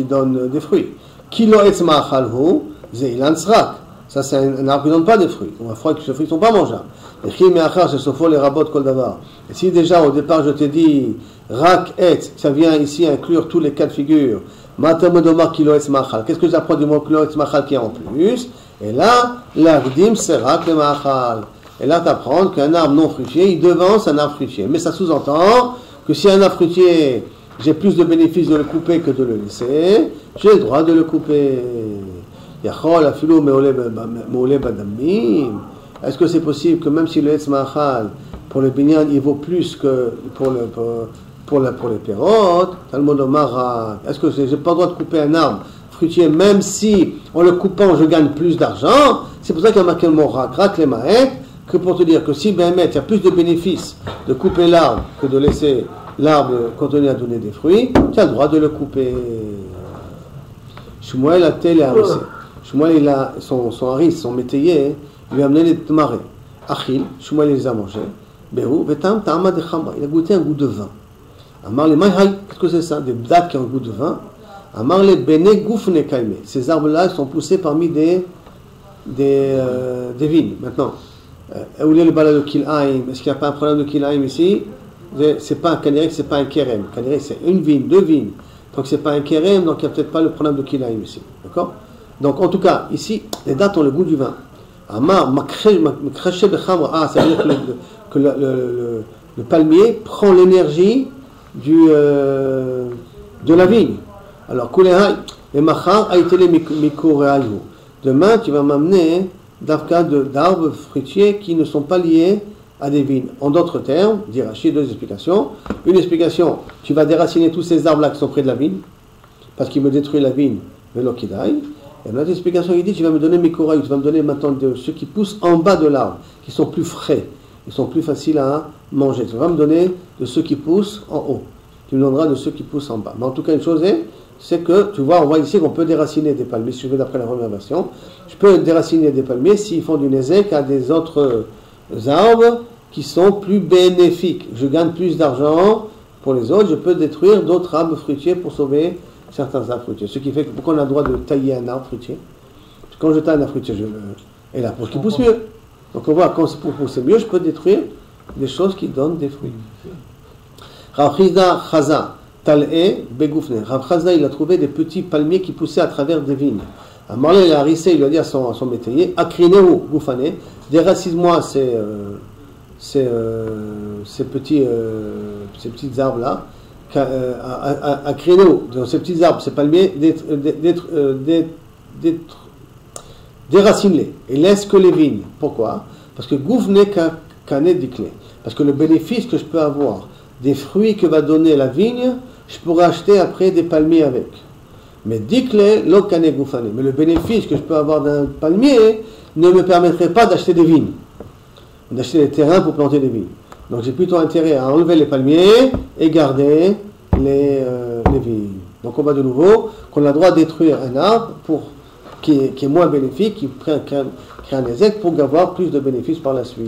donne des fruits. Kilo etz ma'achal hu, zeilan srak. Ça c'est un arbre qui ne donne pas de fruits. On va voir que ces fruits ne sont pas mangeables. Et chi me'achar, c'est sofo les rabot kol davar. Et si déjà au départ je t'ai dit rak etz, ça vient ici inclure tous les cas de figure. Matamodomar kilo etz ma'achal. Qu'est-ce que j'apprends du mot kilo etz ma'achal qui est en plus? Et là, l'agdim c'est rak le ma'achal. Et là tu apprends qu'un arbre non fruitier, il devance un arbre fruitier. Mais ça sous-entend que si un arbre fruitier, j'ai plus de bénéfices de le couper que de le laisser, j'ai le droit de le couper. Est-ce que c'est possible que même si le Etz Ma'achal, pour le binyan, il vaut plus que pour les pérotes, est-ce que j'ai pas le droit de couper un arbre fruitier, même si en le coupant je gagne plus d'argent? C'est pour ça qu'il y a marqué le mot rak les ma'et, que pour te dire que si ben il y a plus de bénéfices de couper l'arbre que de laisser l'arbre continuer à donner des fruits, tu as le droit de le couper. Shmuel a tel et harissé. Shmuel, il a son haris, son métayer, il lui a amené des tamarés. Achil, Shmuel les a mangés. Behu, vetam, ta'ama de chamba. Il a goûté un goût de vin. Amar le maïhaï, qu'est-ce que c'est ça? Des bdates qui ont un goût de vin. Amar le bene goufne kaime. Ces arbres-là sont poussés parmi des vignes. Maintenant, où est le balade de Kil'aim? Est-ce qu'il n'y a pas un problème de Kil'aim ici? c'est pas un kanirek, c'est pas un kerem. Kanirek, c'est une vigne, deux vignes. Donc c'est pas un kerem, donc il n'y a peut-être pas le problème de kilaïm ici. D'accord? Donc en tout cas, ici, les dates ont le goût du vin. Amar, ça veut dire que le palmier prend l'énergie de la vigne. Alors, demain, tu vas m'amener d'arbres fruitiers qui ne sont pas liés à des vignes. En d'autres termes, dit Rachid, deux explications. Une explication, tu vas déraciner tous ces arbres-là qui sont près de la vigne, parce qu'ils me détruisent la vigne, le lokidai. Et une autre explication, il dit, tu vas me donner mes corails, tu vas me donner maintenant de ceux qui poussent en bas de l'arbre, qui sont plus frais, qui sont plus faciles à manger. Tu vas me donner de ceux qui poussent en haut. Tu me donneras de ceux qui poussent en bas. Mais en tout cas, une chose est, c'est que, tu vois, on voit ici qu'on peut déraciner des palmiers, si je vais d'après la première version. Je peux déraciner des palmiers s'ils font du nézek à des autres arbres qui sont plus bénéfiques. Je gagne plus d'argent pour les autres, je peux détruire d'autres arbres fruitiers pour sauver certains arbres fruitiers. Ce qui fait que pourquoi on a le droit de tailler un arbre fruitier? Parce que quand je taille un arbre fruitier, et là, pour qu'il pousse mieux. Donc on voit, quand c'est pour pousser mieux, je peux détruire des choses qui donnent des fruits. Rav Chizda Chaza, Tal'e, Begoufne. Rav Chizda, il a trouvé des petits palmiers qui poussaient à travers des vignes. À Marley, il a rissé, il lui a dit à son métayer, Akrineu, Goufane, déracine-moi ces petits arbres-là, Akrineu, dans ces petits arbres, ces palmiers, déracine-les et laisse que les vignes. Pourquoi? Parce que Goufne Kane Dikle. Parce que le bénéfice que je peux avoir des fruits que va donner la vigne, je pourrais acheter après des palmiers avec. Mais Dikle, lo Kane Goufane. Mais le bénéfice que je peux avoir d'un palmier ne me permettrait pas d'acheter des vignes, d'acheter des terrains pour planter des vignes. Donc j'ai plutôt intérêt à enlever les palmiers et garder les vignes. Donc on voit de nouveau qu'on a le droit de détruire un arbre qui est moins bénéfique, qui crée un nézek pour avoir plus de bénéfices par la suite.